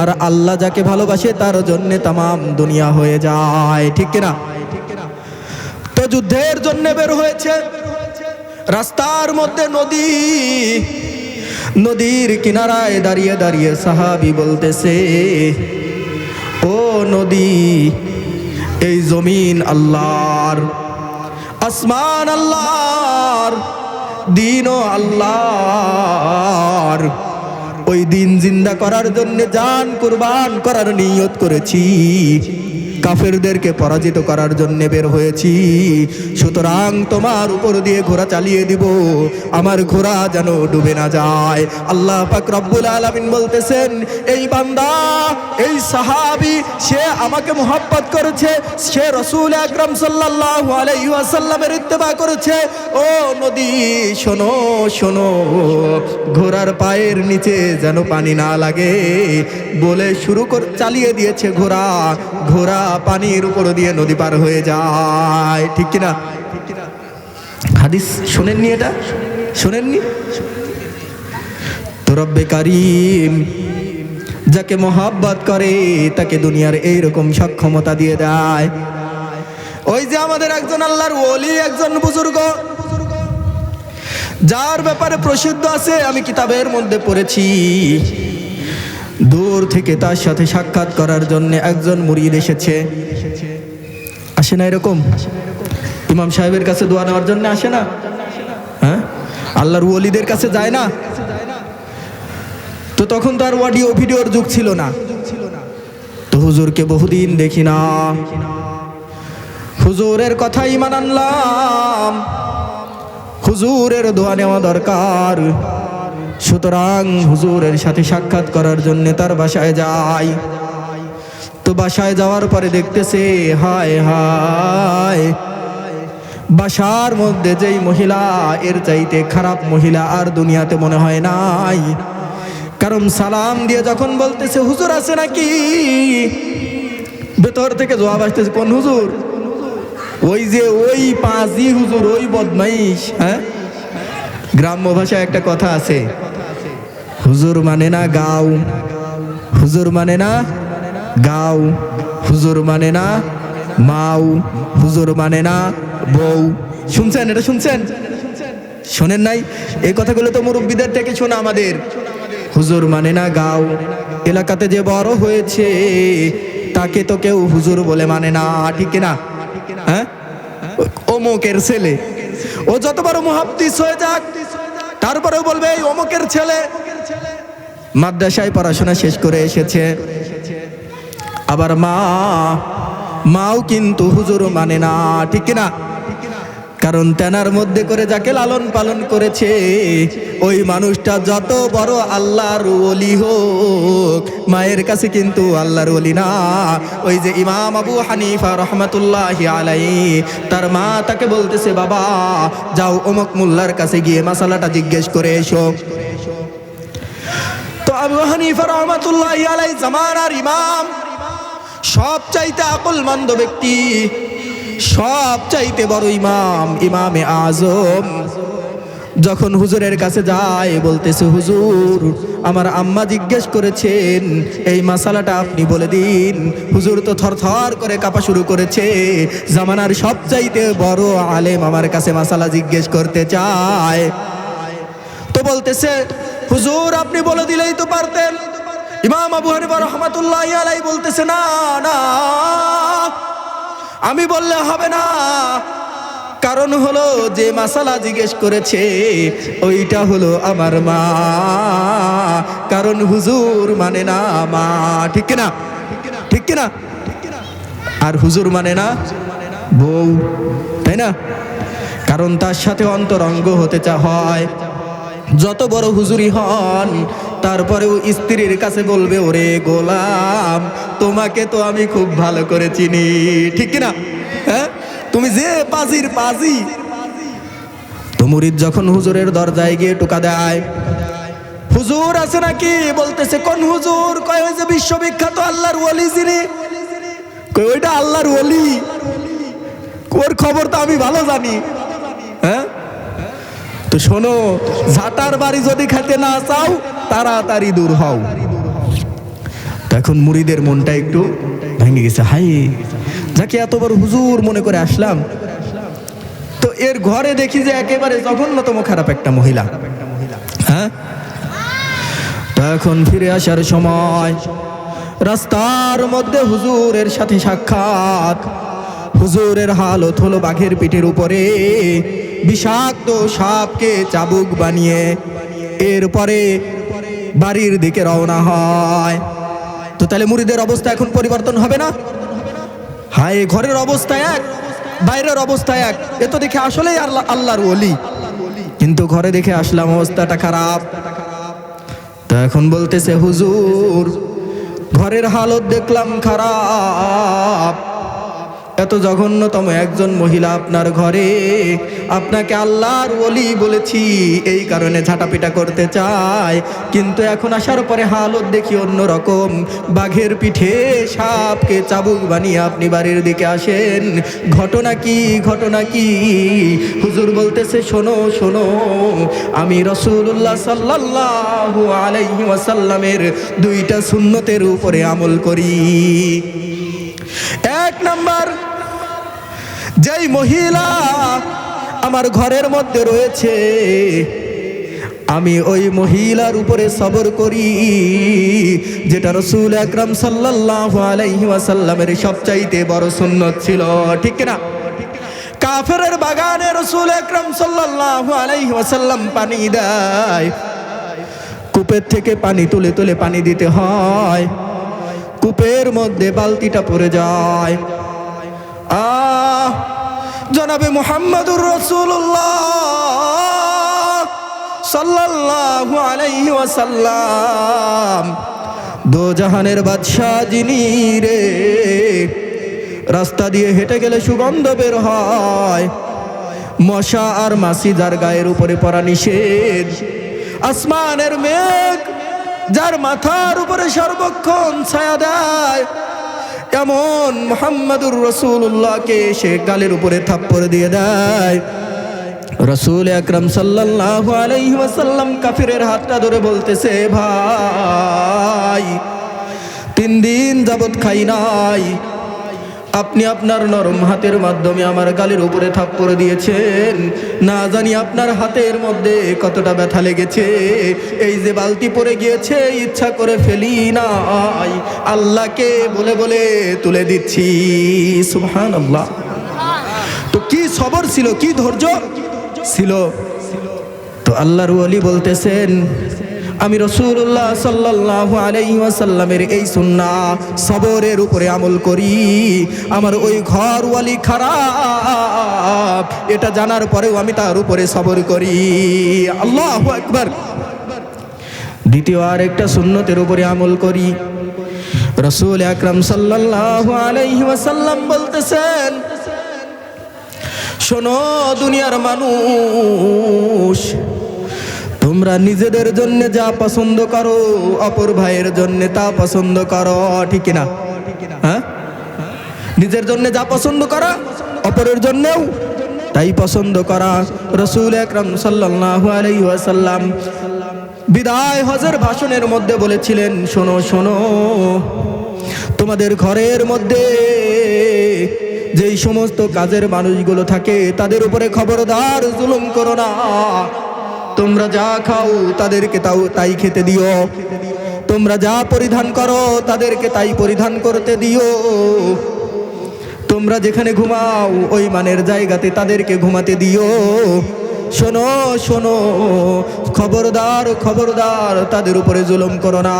আর আল্লাহ যাকে ভালোবাসে তার জন্য তামাম দুনিয়া হয়ে যায়। ঠিক কিনা? তো যুদ্ধের জন্য বের হয়েছে, রাস্তার মধ্যে নদী, নদীর কিনারায় দাঁড়িয়ে দাঁড়িয়ে সাহাবী বলতেছে, ও নদী, এই জমিন আল্লাহর, আসমান আল্লাহর, দিনও আল্লাহর। ওই দিন জিন্দা করার জন্য জান কুরবান করার নিয়ত করেছি, কাফেরদেরকে পরাজিত করার জন্য বের হয়েছি। সুতরাং তোমার উপর দিয়ে ঘোড়া চালিয়ে দিব, আমার ঘোড়া যেন ডুবে না যায়। আল্লাহ পাক রব্বুল আলামিন বলতেছেন, এই বান্দা, এই সাহাবী, সে আমাকে মহব্বত করেছে, সে রাসূল আকরাম সাল্লাল্লাহু আলাইহি ওয়াসাল্লামের ইত্তেবা করেছে। ও নদী, শোনো শোনো, ঘোড়ার পায়ের নিচে যেন পানি না লাগে বলে চালিয়ে দিয়েছে ঘোড়া। ঘোড়া পানির উপর দিয়ে নদী পার হয়ে যায়, ঠিক কিনা? হাদিস শোনেননি? এটা শোনেননি? তো রব্বে কারীম যাকে মোহাব্বত করে তাকে দুনিয়ার এইরকম সক্ষমতা দিয়ে দেয়। ওই যে আমাদের একজন আল্লাহর ওলি, একজন বুজুর্গ, যার ব্যাপারে প্রসিদ্ধ আছে, আমি কিতাবের মধ্যে পড়েছি, দূর থেকে তার সাথে সাক্ষাৎ করার জন্য একজন মুরিদ এসেছে। আসে না এরকম? ইমাম সাহেবের কাছে দোয়া নেওয়ার জন্য আসে না? হ্যাঁ, আল্লাহর ওলিদের কাছে যায় না? তো তখন তো আর অডিও ভিডিওর যুগ ছিল না। তো হুজুরকে বহুদিন দেখি না, হুজুরের কথা ঈমান আনলাম, হুজুরের দোয়া নেওয়া দরকার। সুতরাং হুজুরের সাথে সাক্ষাৎ করার জন্য তার বাসায় যাই। তো বাসায় যাওয়ার পরে দেখতেছে, হায় হায়, বাসার মধ্যে যেই মহিলা, এর চাইতে খারাপ মহিলা আর দুনিয়াতে মনে হয় নাই। কারণ সালাম দিয়ে যখন বলতেছে হুজুর আছে নাকি, ভেতর থেকে জবাব আসতেছে, কোন হুজুর? ওই যে ওই পাঁচই হুজুর, ওই বদমাইশ। হ্যাঁ, গ্রাম্য ভাষায় একটা কথা আছে, হুজুর মানে না গাও, হুজুর মানে না গাও, হুজুর মানে না মাও, হুজুর মানে না বউ। শুনছেন? এটা শুনছেন? শোনেন নাই? এই কথাগুলো তো মুরব্বীদের থেকে শোনা আমাদের। হুজুর মানে না গাও, এলাকাতে যে বড় হয়েছে তাকে তো কেউ হুজুর বলে মানে না, ঠিক না? হ্যাঁ, অমুকের ছেলে, ও যত বড় মুহাদ্দিস হয়ে যাক, তারপরেও বলবে এই অমুকের ছেলে। মাদ্রাসায় পড়াশোনা শেষ করে এসেছে, আবার মাও কিন্তু হুজুর মানে না, ঠিক না? কারণ তেনার মধ্যে করে যাকে লালন পালন করেছে, ওই মানুষটা যত বড় আল্লাহর ওলি হোক, মায়ের কাছে কিন্তু আল্লাহর ওলি না। ওই যে ইমাম আবু হানিফা রহমাতুল্লাহি আলাইহি, তার মা তাকে বলতেছে, বাবা যাও অমুক মোল্লার কাছে গিয়ে মাসালাটা জিজ্ঞেস করে এসো। তো আবু হানিফা রহমাতুল্লাহি আলাইহি জামানার ইমাম, সব চাইতে আকলমন্দ ব্যক্তি, সব চাইতে বড় ইমাম, ইমামে আজম, যখন হুজুরের কাছে যায় বলতেছে, হুজুর আমার আম্মা জিজ্ঞেস করেছেন এই মাসালাটা আপনি বলে দিন। হুজুর তো থরথর করে কাঁপা শুরু করেছে, জামানার সব চাইতে বড় আলেম আমার কাছে মাসালা জিজ্ঞেস করতে চায়। তো বলতেছে, হুজুর আপনি বলে দিলেই তো পারতেন। ইমাম আবু হানিফা রহমাতুল্লাহি আলাইহি বলতেছে, না না, আমি বললে হবে না। কারণ হলো যে মাসালা জিজ্ঞেস করেছে ওইটা হলো আমার মা, কারণ হুজুর মানে না মা, ঠিক কিনা? ঠিক কিনা? আর হুজুর মানে না বউ, তাই না? কারণ তার সাথে অন্তরঙ্গ হতে হয়। যত বড় হুজুরি হন, তারপরেও স্ত্রীর কাছে বলবে, ওরে গোলাম তোমাকে তো আমি খুব ভালো করে চিনি, ঠিক কিনা? হ্যাঁ, তুমি যে পাজির পাজি। তো মুরিদ যখন হুজুরের দরজায় গিয়ে টোকা দেয়, হুজুর আছে নাকি? বলতেছে, কোন হুজুর? কয় ওই যে বিশ্ববিখ্যাত আল্লাহর ওলি যিনি। কই ওইটা আল্লাহর ওলি? ওর খবর তো আমি ভালো জানি। হ্যাঁ, তো শোনো, ঝাঁটার বাড়ি যদি খেতে না চাও তাড়াতাড়ি দূর হও। এখন মুরিদের মনটা একটু ভেঙে গেছে, হাই যাকে এত বড় হুজুর মনে করে আসলাম, তো এর ঘরে দেখি যে একেবারে জঘন্যতম খারাপ একটা মহিলা। হ্যাঁ, তো এখন ফিরে আসার সময় রাস্তার মধ্যে হুজুরের সাথে সাক্ষাৎ। হুজুরের হালত হলো বাঘের পিঠের উপরে বিষাক্ত সাপকে চাবুক বানিয়ে এরপরে বাড়ির দিকে রওনা হয়। তো তাহলে মুরিদের অবস্থা এখন পরিবর্তন হবে না? হায়, ঘরের অবস্থা এক, বাইরের অবস্থা এক। এ তো দেখে আসলেই আল্লাহর ওলি, কিন্তু ঘরে দেখে আসলাম অবস্থাটা খারাপ। তো এখন বলতেছে, হুজুর ঘরের হালত দেখলাম খারাপ, এত জঘন্যতম একজন মহিলা আপনার ঘরে, আপনাকে আল্লাহর ওলি বলেছি এই কারণে ঝাঁটাপিটা করতে চায়, কিন্তু এখন আসার পরে হালত দেখি অন্যরকম। বাঘের পিঠে সাপকে চাবুক বানিয়ে আপনি বাড়ির দিকে আসেন, ঘটনা কি, ঘটনা কি? হুজুর বলতেছে, শোনো শোনো, আমি রাসূলুল্লাহ সাল্লাল্লাহু আলাইহি ওয়াসাল্লামের দুইটা সুন্নতের উপরে আমল করি। এক নাম্বার, যেই মহিলা আমার ঘরের মধ্যে রয়েছে আমি ওই মহিলার উপরে সবর করি, যেটা রাসূল আকরাম সাল্লাল্লাহু আলাইহি ওয়াসাল্লামের সবচাইতে বড় সুন্নত ছিল, ঠিক না? কাফেরের বাগানে রাসূল আকরাম সাল্লাল্লাহু আলাইহি ওয়াসাল্লাম পানি দেয়, কূপের থেকে পানি তুলে তুলে পানি দিতে হয়, কূপের মধ্যে বালতিটা পড়ে যায়। জনাবে মুহাম্মদুর রাসূলুল্লাহ সাল্লাল্লাহু আলাইহি ওয়াসাল্লাম, দো জাহানের বাদশা যিনি রে, রাস্তা দিয়ে হেঁটে গেলে সুগন্ধ বের হয়, মশা আর মাছি যার গায়ের উপরে পড়া নিষেধ, আসমানের মেঘ যার মাথার উপরে সর্বক্ষণ ছায়া দেয়, এমন মুহাম্মদুর রাসূলুল্লাহকে সে গালের উপরে থাপ্পড় দিয়ে দেয়। রাসূল আকরাম সাল্লাল্লাহু আলাইহি ওয়াসাল্লাম কাফিরের হাতটা ধরে বলতেছে, ভাই 3 দিন যাবত খাই নাই, আপনি আপনার নরম হাতের মাধ্যমে আমার গালের উপরে থাপ্পড় দিয়েছেন, না জানি আপনার হাতের মধ্যে কতটা ব্যথা লেগেছে, এই যে বালতি পড়ে গিয়েছে ইচ্ছা করে ফেলি নাই, আল্লাহকে বলে বলে তুলে দিচ্ছি। সুবহানাল্লাহ। তো কি সবর ছিল, কি ধৈর্য ছিল। তো আল্লাহর ওলি বলতেছেন, আমি রাসূলুল্লাহ সাল্লাল্লাহু আলাইহি ওয়াসাল্লামের এই সুন্নাহ সবরের উপরে আমল করি, আমার ওই ঘরওয়ালি খারাপ এটা জানার পরেও আমি তার উপরে সবর করি। আল্লাহু আকবার। দ্বিতীয় আরেকটা সুন্নতের উপরে আমল করি। রাসূল আকরাম সাল্লাল্লাহু আলাইহি ওয়াসাল্লাম বলতেছেন, শোনো দুনিয়ার মানুষ, তোমরা নিজেদের জন্য যা পছন্দ করো অপর ভাইয়ের জন্য তা পছন্দ করো, ঠিক না? হ্যাঁ, নিজের জন্য যা পছন্দ করা অপরের জন্যও তাই পছন্দ করা। রাসূল আকরাম সাল্লাল্লাহু আলাইহি ওয়াসাল্লাম বিদায় হজের ভাষণের মধ্যে বলেছিলেন, শোনো শোনো, তোমাদের ঘরের মধ্যে যেই সমস্ত কাজের মানুষগুলো থাকে তাদের উপরে খবরদার জুলুম করো না। তোমরা যা খাও তাদেরকে তাই খেতে দিও, তোমরা যা পরিধান করো তাদেরকে তাই পরিধান করতে দিও, তোমরা যেখানে ঘুমাও ওই মানের জায়গাতে তাদেরকে ঘুমাতে দিও। শোনো শোনো, খবরদার খবরদার তাদের উপরে জুলুম করো না।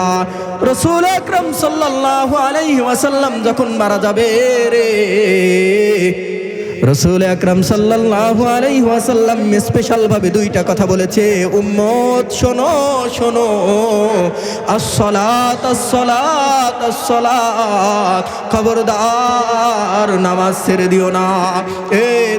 রাসূল আকরাম সাল্লাল্লাহু আলাইহি ওয়াসাল্লাম যখন মারা যাবে রে, রাসূল আকরাম সাল্লাল্লাহু আলাইহি ওয়াসাল্লাম স্পেশাল ভাবে দুইটা কথা বলেছে, উম্মত শোনো শোনো, আসসালাত আসসালাত আসসালাত, খবরদার নামাজ ছেড়ে দিও না।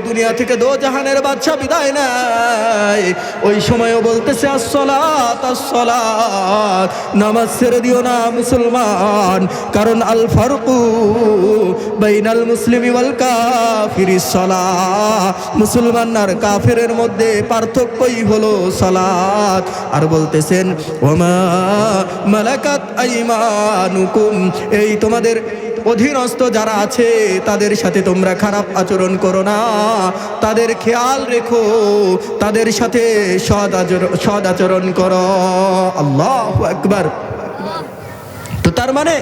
দুনিয়া থেকে দো জাহানের বাদশা বিদায় নেয়, ওই সময়ও বলতেছে আসসালাত আসসালাত, নামাজ ছেড়ে দিও না মুসলমান, কারণ আল ফারকু বাইনাল মুসলিমি ওয়াল কাফিরি সালাহ, মুসলমান আর কাফেরের মধ্যে পার্থক্যই হলো সালাত। আর বলতেছেন ওমা মালাকাত আইমানুকুম, এই তোমাদের অধীনস্থ যারা আছে তাদের সাথে তোমরা খারাপ আচরণ করো না, তাদের খেয়াল রেখো, তাদের সাথে সদ আচরণ করো। আল্লাহু আকবার। তো তার মানে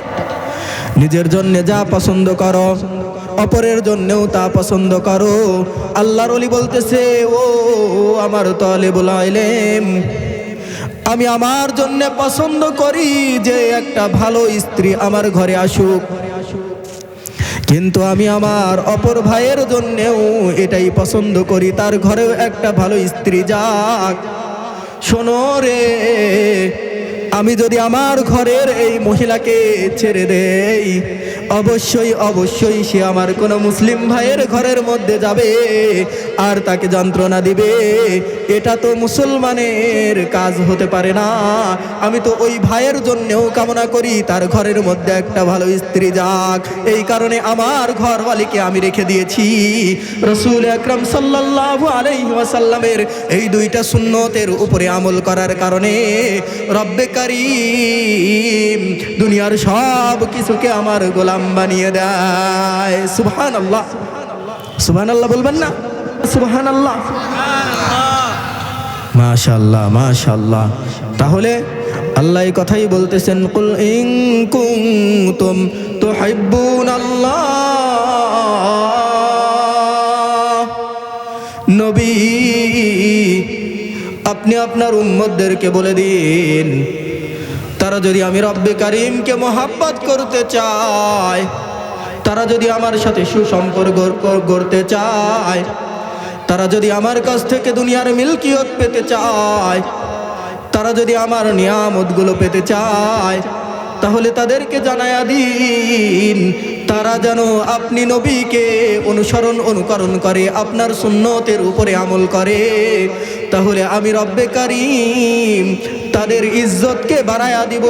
নিজের জন্য যা পছন্দ করো অপরের জন্যও তা পছন্দ করো। আল্লাহর ওলি বলতেছে, ও আমার তালেবুল ইলম, আমি আমার জন্য পছন্দ করি যে একটা ভালো স্ত্রী আমার ঘরে আসুক, কিন্তু আমি আমার অপর ভাইয়ের জন্যও এটাই পছন্দ করি তার ঘরেও একটা ভালো স্ত্রী যাক। শোনো রে, আমি যদি আমার ঘরের এই মহিলাকে ছেড়ে দেই, অবশ্যই অবশ্যই সে আমার কোনো মুসলিম ভাইয়ের ঘরের মধ্যে যাবে আর তাকে যন্ত্রণা দিবে, এটা তো মুসলমানের কাজ হতে পারে না। আমি তো ওই ভাইয়ের জন্যও কামনা করি তার ঘরের মধ্যে একটা ভালো স্ত্রী যাক, এই কারণে আমার ঘরওয়ালিকে আমি রেখে দিয়েছি। রাসূল আকরাম সাল্লাল্লাহু আলাইহি ওয়াসাল্লামের এই দুইটা সুন্নতের উপরে আমল করার কারণে রব্বে কারীম দুনিয়ার সব কিছুকে আমার গোলাম বানিয়ে দেয়। সুবহানাল্লাহ, সুবহানাল্লাহ বলবেন না? সুবহানাল্লাহ, মাশাআল্লাহ, মাশাআল্লাহ। তাহলে আল্লাহ এই কথাই বলতেছেন, কুল ইন কুনতুম তুহিব্বুনাল্লাহ। নবী, আপনি আপনার উম্মতদেরকে বলে দিন, তারা যদি আমি রব্বে কারীমকে মহব্বত করতে চায়, তারা যদি আমার সাথে সুসম্পর্ক গড়তে চায়, তারা যদি আমার কাছ থেকে দুনিয়ার মিলকিয়ত পেতে চায়, তারা যদি আমার নিয়ামতগুলো পেতে চায়, তাহলে তাদেরকে জানায়া দিন তারা যেন আপনি নবীকে অনুকরণ করে, আপনার সুন্নতের উপরে আমল করে। তাহলে আমি রব্বে কারীম তাদের ইজ্জতকে বাড়ায়া দিব,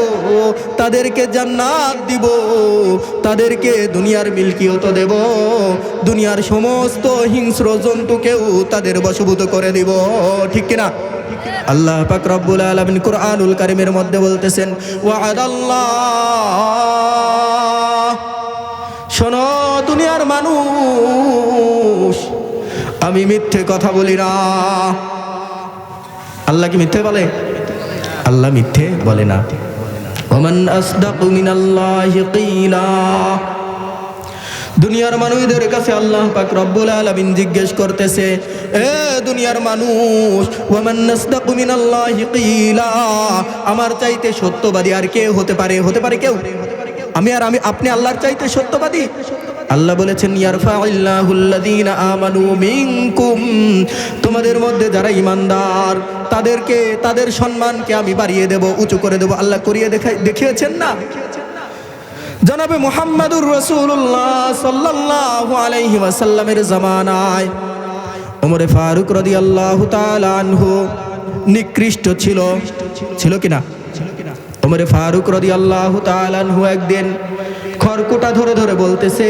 তাদেরকে জান্নাত দিব, তাদেরকে দুনিয়ার মিলকিয়ত দেব, দুনিয়ার সমস্ত হিংস্র জন্তুকেও তাদের বশীভূত করে দিব। ঠিক কিনা? আল্লাহ পাক রব্বুল আলামিন কুরআনুল কারীমের মধ্যে বলতেছেন, ওয়াদাল্লাহ, শোনো দুনিয়ার মানুষ, আমি মিথ্যে কথা বলি না। আল্লাহ কি মিথ্যে বলে? আল্লাহ মিথ্যে বলে না। ওমান আসদাকু মিনাল্লাহি কিলা। দুনিয়ার মানুষদের কাছে আল্লাহ পাক রব্বুল আলামিন জিজ্ঞেস করতেছে, এ দুনিয়ার মানুষ, ওয়ামান আসদাকু মিনাল্লাহি কিলা, আমার চাইতে সত্যবাদী আর কে হতে পারে? হতে পারে কেউ? আমি আপনি আল্লাহর চাইতে সত্যবাদী? আল্লাহ বলেছেন, ইয়ারফাউল্লাহুল্লাযীনা আমানু মিনকুম, তোমাদের মধ্যে যারা ঈমানদার তাদেরকে, তাদের সম্মানকে আমি বাড়িয়ে দেব, উঁচু করে দেব। আল্লাহ করিয়ে দেখিয়েছেন না? জনাবে মুহাম্মাদুর রাসূলুল্লাহ সাল্লাল্লাহু আলাইহি ওয়াসাল্লামের জামানায় ওমর ফারুক রাদিয়াল্লাহু তাআলা আনহু নিকৃষ্ট ছিল কিনা? ওমর ফারুক রাদিয়াল্লাহু তাআলা আনহু একদিন খড়কুটা ধরে ধরে বলতেছে,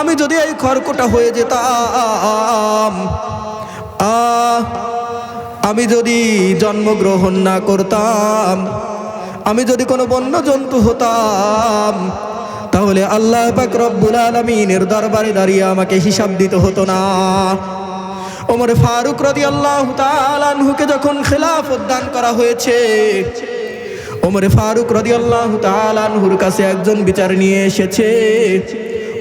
আমি যদি এই খড়কুটা হয়ে যেতাম, আমি যদি জন্মগ্রহণ না করতাম, আমি যদি কোনো বন্য জন্তু হতাম, তাহলে আল্লাহ পাক রব্বুল আলামিনের দরবারে দাঁড়িয়ে আমাকে হিসাব দিতে হতো না। ওমর ফারুক রাদিয়াল্লাহু তাআলা আনহুকে যখন খেলাফত দান করা হয়েছে, ওমর ফারুক রাদিয়াল্লাহু তাআলা আনহুর কাছে একজন বিচার নিয়ে এসেছে,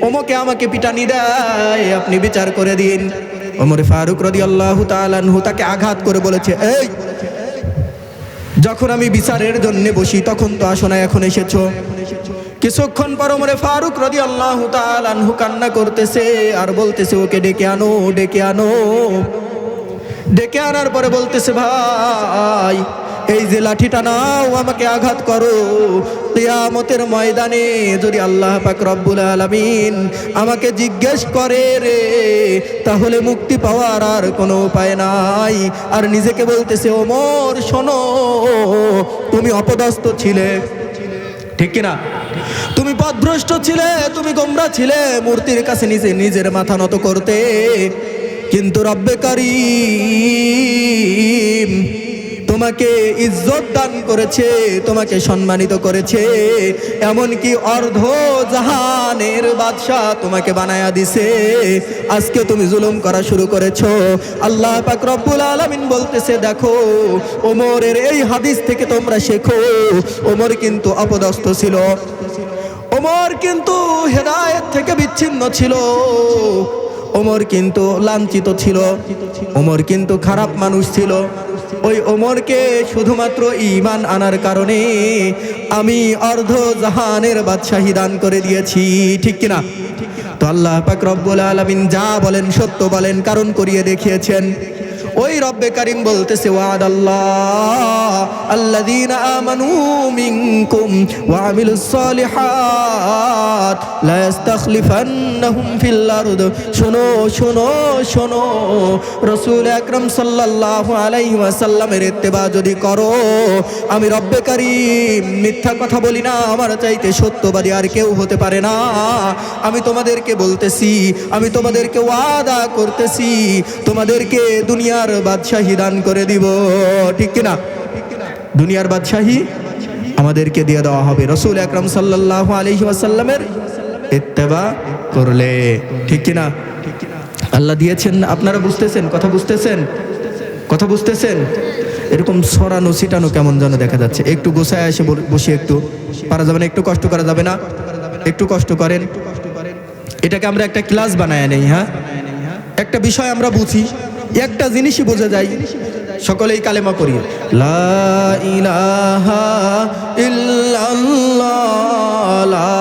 ওমকে আমাকে পিটানি দেয়, আপনি বিচার করে দিন। ওমর ফারুক রাদিয়াল্লাহু তাআলা আনহু তাকে আঘাত করে বলেছে, এই যখন আমি বিচারের জন্য বসি তখন তো আসো না, এখন এসেছো। কিছুক্ষণ পর ওমর ফারুক রাদিয়াল্লাহু তাআলা আনহু কান্না করতেছে আর বলতেছে, ওকে ডেকে আনো, ডেকে আনো। ডেকে আনার পরে বলতেছে, ভাই এই যে লাঠিটা নাও, আমাকে আঘাত করো, কিয়ামতের ময়দানে যদি আল্লাহ পাক রব্বুল আলামিন আমাকে জিজ্ঞেস করে রে, তাহলে মুক্তি পাওয়ার আর কোনো উপায় নাই। আর নিজেকে বলতেছে, ওমর শোনো, তুমি অপদস্থ ছিলে, ঠিক কিনা? তুমি পথভ্রষ্ট ছিলে, তুমি গোমরা ছিলে, মূর্তির কাছে নিজের মাথা নত করতে, কিন্তু রব্বে কারীম তোমাকে ইজ্জত দান করেছে, তোমাকে সম্মানিত করেছে, এমনকি অর্ধ জাহানের বাদশা তোমাকে বানায়া দিছে। আজকে তুমি জুলুম করা শুরু করেছো। আল্লাহ পাক রব্বুল আলামিন বলতেছে, দেখো ওমরের এই হাদিস থেকে তোমরা শেখো, ওমর কিন্তু অপদস্থ ছিল, ওমর কিন্তু হেদায়েত থেকে বিচ্ছিন্ন ছিল, ওমর কিন্তু লাঞ্ছিত ছিল, ওমর কিন্তু খারাপ মানুষ ছিল। ওই ওমরকে শুধুমাত্র ঈমান আনার কারণে আমি অর্ধ জাহানের বাদশাহী দান করে দিয়েছি, ঠিক কিনা? তো আল্লাহ পাক রব্বুল আলামিন যা বলেন সত্য বলেন, কারণ করিয়ে দেখিয়েছেন। ওই রব্বে কারীম বলতেছে ওয়াদাল্লাহ আল্লাযীনা আমানু মিনকুম ওয়া আমিলুস সালিহাত লা ইস্তাখলিফান্নাহুম ফিল আরদ। শোনো শোনো শোনো, রাসূল আকরাম সাল্লাল্লাহু আলাইহি ওয়াসাল্লামের ইত্তেবা যদি করো, আমি রব্বে কারীম মিথ্যা কথা বলি না, আমার চাইতে সত্যবাদী আর কেউ হতে পারে না। আমি তোমাদেরকে বলতেছি, আমি তোমাদেরকে ওয়াদা করতেছি, তোমাদেরকে দুনিয়ার বাদশাহী দান করে দিব। ঠিক কিনা? দুনিয়ার বাদশাহী আমাদেরকে দিয়ে দেওয়া হবে রাসূল আকরাম সাল্লাল্লাহু আলাইহি ওয়াসাল্লামের ইত্তেবা করলে। ঠিক কিনা? আল্লাহ দিয়েছেন, আপনারা বুঝতেছেন? কথা বুঝতেছেন? কথা বুঝতেছেন? এরকম সরানো ছিটানো কেমন যেন দেখা যাচ্ছে। একটু গোছায় এসে বসে, একটু পারা যাবে না? একটু কষ্ট করা যাবে না? একটু কষ্ট করেন। এটাকে আমরা একটা ক্লাস বানায় নেই। হ্যাঁ, একটা বিষয় আমরা বুঝি, একটা জিনিসই বোঝা যায়। সকলেই কালেমা করি, লা ইলাহা ইল্লাল্লাহ, লা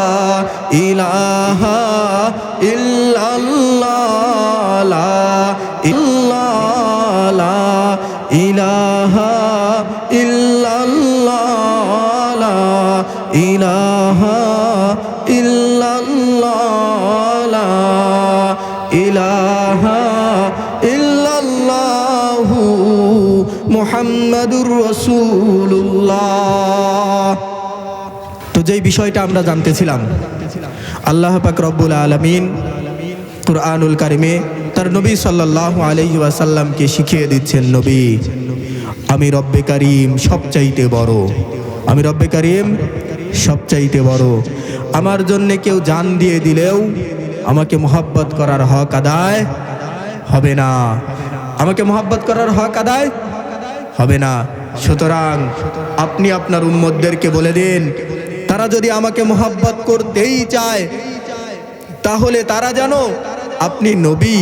ইলাহা ইল্লাল্লাহ, লা ইলাহা ইল্লাল্লাহ, লা ইলাহা ইল্লাল্লাহ, লা ইলাহা ইল্লাল্লাহু মুহাম্মাদুর রাসূলুল্লাহ। তো যেই বিষয়টা আমরা জানতেছিলাম, আল্লাহ পাক রব্বুল আলামিন কুরআনুল কারিমে তার নবী সাল্লাল্লাহু আলাইহি ওয়াসাল্লামকে শিখিয়ে দিচ্ছেন, নবী আমি রব্বে কারীম সবচাইতে বড়, আমি রব্বে কারীম সবচাইতে বড়। আমার জন্য কেউ জান দিয়ে দিলেও আমাকে মোহাব্বত করার হক আদায় হবে না, আমাকে মোহাব্বত করার হক আদায় হবে না। সুতরাং আপনি আপনার উম্মতদেরকে বলে দিন, তারা যদি আমাকে মোহাব্বত করতেই চায়, তাহলে তারা যেন আপনি নবী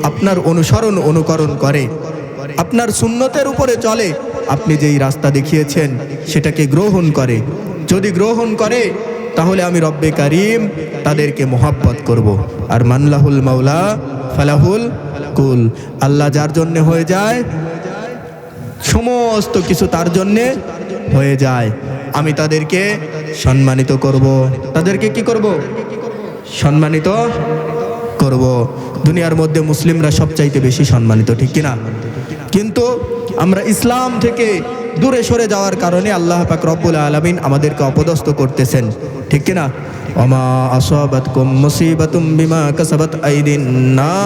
আপনার অনুসরণ অনুকরণ করে, আপনার সুন্নতের উপরে চলে, আপনি যেই রাস্তা দেখিয়েছেন সেটাকে গ্রহণ করে। যদি গ্রহণ করে তাহলে আমি রব্বে কারীম তাদেরকে মোহাব্বত করব। আর মানলাহুল মাওলা ফালাহুল কুল, আল্লাহ যার জন্যে হয়ে যায় সমস্ত কিছু তার জন্যে হয়ে যায়। আমি তাদেরকে সম্মানিত করব। তাদেরকে কি করব? সম্মানিত করব। দুনিয়ার মধ্যে মুসলিমরা সবচাইতে বেশি সম্মানিত, ঠিক কিনা? কিন্তু আমরা ইসলাম থেকে দূরে সরে যাওয়ার কারণে আল্লাহ পাক রব্বুল আলামিন আমাদেরকে অপদস্থ করতেছেন, ঠিক কিনা? ওমা আসাবাতকুম মুসিবাতুম বিমা কাসাবাত আইদিন নাস।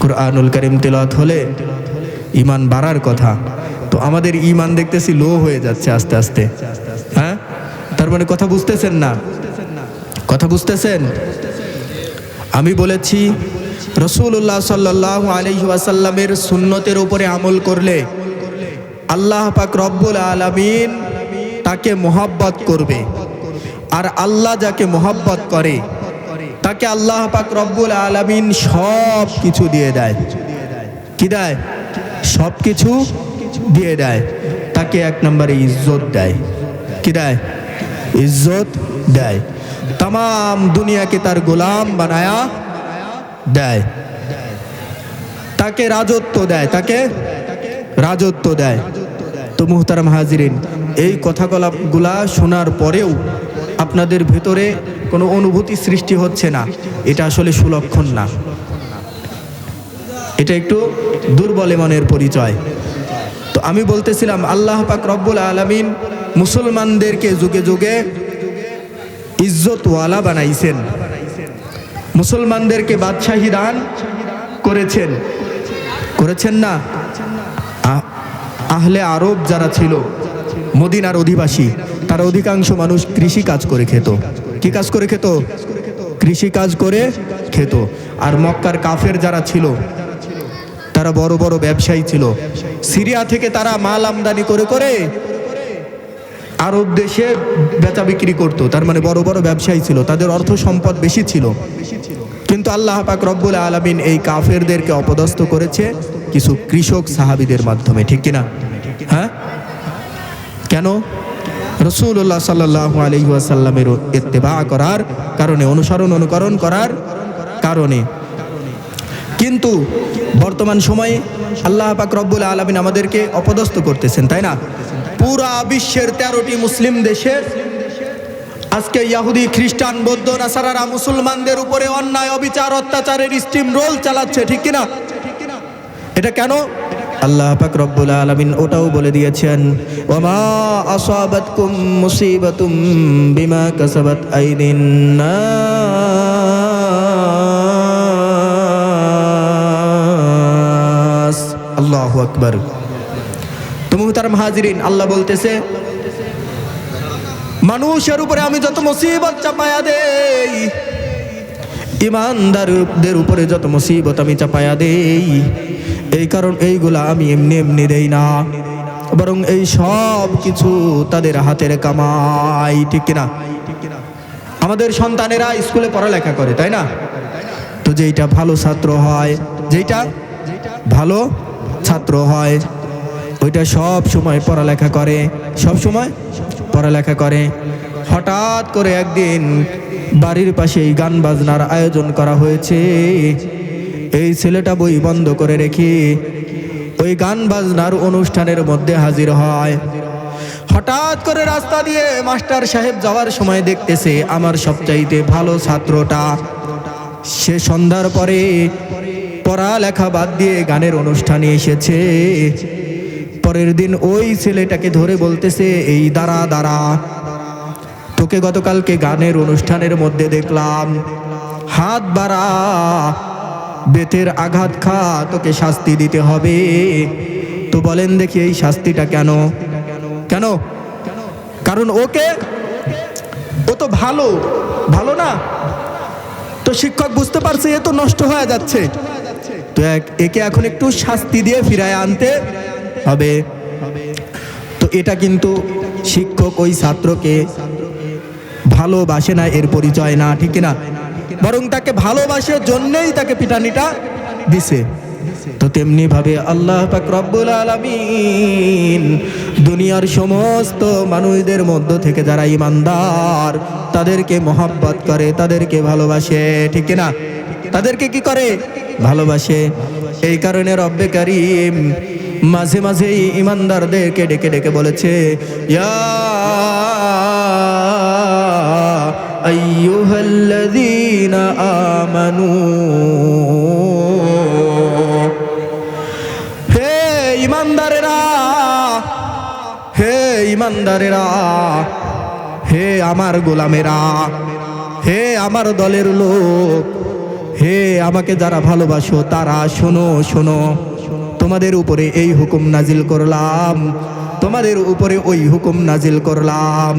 কুরআনুল কারীম তেলাওয়াত হলে ঈমান বাড়ার কথা, তো আমাদের ঈমান দেখতেছি লো হয়ে যাচ্ছে আস্তে আস্তে। হ্যাঁ, তার মানে কথা বুঝতেছেন না? কথা বুঝতেছেন? আমি বলেছি রাসূলুল্লাহ সাল্লাল্লাহু আলাইহি ওয়াসাল্লামের সুন্নতের উপরে আমল করলে আল্লাহ পাক রব্বুল আলামিন তাকে মোহাব্বত করবে। আর আল্লাহ যাকে মোহাব্বত করে তাকে আল্লাহ পাক রব্বুল আলামিন সব কিছু দিয়ে দেয়। কি দেয়? সব কিছু দিয়ে দেয়। তাকে এক নম্বরে ইজ্জত দেয়। কি দেয়? ইজ্জত দেয়। तमाम দুনিয়াকে তার গোলাম বানায়া দেয়। তাকে রাজত্ব দেয়, তাকে রাজত্ব দেয়। তো মুহতারাম হাজিরিন, এই কথাগুলা শোনার পরেও আপনাদের ভেতরে কোনো অনুভূতি সৃষ্টি হচ্ছে না, এটা আসলে সুলক্ষণ না, এটা একটু দুর্বল মনের পরিচয়। তো আমি বলতেছিলাম আল্লাহ পাক রব্বুল আলামিন মুসলমানদেরকে যুগে যুগে ইজ্জতওয়ালা বানাইছেন, মুসলমানদেরকে বাদশাহী দান করেছেন, করেছেন না? আহলে আরব যারা ছিল, মদিনার অধিবাসী, তারা অধিকাংশ মানুষ কৃষি কাজ করে খেত। কি কাজ করে খেত? কৃষি কাজ করে খেত। আর মক্কার কাফের যারা ছিল তারা বড় বড় ব্যবসায়ী ছিল। সিরিয়া থেকে তারা মাল আমদানি করে করে আরব দেশে বেচা বিক্রি করত। তার মানে বড় বড় ব্যবসায়ী ছিল, তাদের অর্থ সম্পদ বেশি ছিল। কিন্তু আল্লাহ পাক রব্বুল আলামিন এই কাফেরদেরকে অপদস্থ করেছে কিছু কৃষক সাহাবীদের মাধ্যমে, ঠিক কিনা? হ্যাঁ, কেন? রাসূলুল্লাহ সাল্লাল্লাহু আলাইহি ওয়াসাল্লামের ইত্তেবা করার কারণে, অনুকরণ করার কারণে। কিন্তু বর্তমান সময়ে আল্লাহ পাক রব্বুল আলামিন আমাদেরকে অপদস্থ করতেছেন, তাই না? পুরা বিশ্বের 13টি মুসলিম দেশে আজকে ইহুদি, খ্রিস্টান, বৌদ্ধ, নাসারারা মুসলমানদের উপরে অন্যায়, অবিচার, অত্যাচারের স্টিম রোল চালাচ্ছে, ঠিক কিনা? এটা কেন? আল্লাহ পাক রব্বুল আলামিন ওটাও বলে দিয়েছেন, ওয়ামা আসাবাতকুম মুসিবাতুম বিমা কাসাবাত আইদিন নাস। আল্লাহু আকবার। তো মুহতারাম হাজিরিন, আল্লাহ বলতেছে মানুষের উপরে আমি যত মুসিবত চাপায়া দেই, ইমানদারদের উপরে যত মুসিবত আমি চাপায়া দেই, এই কারণ এইগুলা আমি এমনি এমনি দেই না, বরং এই সব কিছু তাদের হাতের কামাই, ঠিক কিনা? আমাদের সন্তানেরা স্কুলে পড়ালেখা করে, তাই না? তো যেইটা ভালো ছাত্র হয়, যেইটা ভালো ছাত্র হয়, ওইটা সব সময় পড়ালেখা করে, সব সময় পড়ালেখা করে। হঠাৎ করে একদিন বাড়ির পাশেই গান বাজনার আয়োজন করা হয়েছে। এই ছেলেটা বই বন্ধ করে রেখে ওই গান বাজনার অনুষ্ঠানের মধ্যে হাজির হয়। হঠাৎ করে রাস্তা দিয়ে মাস্টার সাহেব যাওয়ার সময় দেখতেছে আমার সবচাইতে ভালো ছাত্রটা সে সন্ধ্যার পরে পড়ালেখা বাদ দিয়ে গানের অনুষ্ঠানে এসেছে। পরের দিন ওই ছেলেটাকে ধরে বলতেছে, এই দাঁড়া দাঁড়া, তোকে গতকালকে গানের অনুষ্ঠানের মধ্যে দেখলাম, হাত বাড়া, বেতের আঘাত খা, তোকে শাস্তি দিতে হবে। তো বলেন দেখি এই শাস্তিটা কেন? কেন? কারণ ও তো ভালো না। তো শিক্ষক বুঝতে পারছে এ তো নষ্ট হয়ে যাচ্ছে, তো একে এখন একটু শাস্তি দিয়ে ফিরায় আনতে হবে। তো এটা কিন্তু শিক্ষক ওই ছাত্রকে ভালোবাসে না, এর পরিচয় না, ঠিক না? বরং তাকে ভালোবাসার জন্যই তাকে পিটানিটা দিছে। তো তেমনি ভাবে আল্লাহ পাক রব্বুল আলামিন দুনিয়ার সমস্ত মানুষদের মধ্য থেকে যারা ইমানদার তাদেরকে মহব্বত করে, তাদেরকে ভালোবাসে, ঠিক না? তাদেরকে কি করে? ভালোবাসে। এই কারণে রব্বে কারীম মাঝে মাঝে ইমানদারদেরকে ডেকে ডেকে বলেছে, ইয়া আইয়ুহাল্লাযীনা আমানু, হে ইমানদারেরা, হে ইমানদারেরা, হে আমার গোলামেরা, হে আমার দলের লোক, হে আমাকে যারা ভালোবাসো তারা শোনো শোনো, তোমাদের উপরে এই হুকুম নাজিল করলাম, তোমাদের উপরে ওই হুকুম নাজিল করলাম।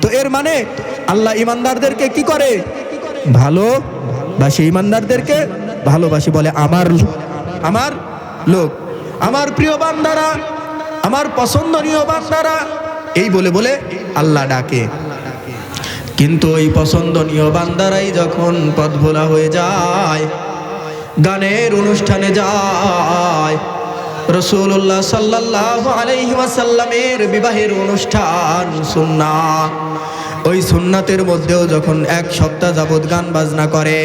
তো এর মানে আল্লাহ ইমানদারদেরকে কি করে? ভালোবাসে। ইমানদারদেরকে ভালোবাসে, বলে আমার লোক, আমার প্রিয় বান্দারা, আমার পছন্দনীয় বান্দারা, এই বলে বলে আল্লাহ ডাকে। কিন্তু ওই পছন্দনীয় বান্দারাই যখন পথভোলা হয়ে যায়, গানের অনুষ্ঠানে যায়, রাসূলুল্লাহ সাল্লাল্লাহু আলাইহি ওয়াসাল্লামের বিবাহের অনুষ্ঠান সুন্নাত, ওই সুন্নাতের মধ্যেও যখন এক সপ্তাহ যাবত গান বাজনা করে,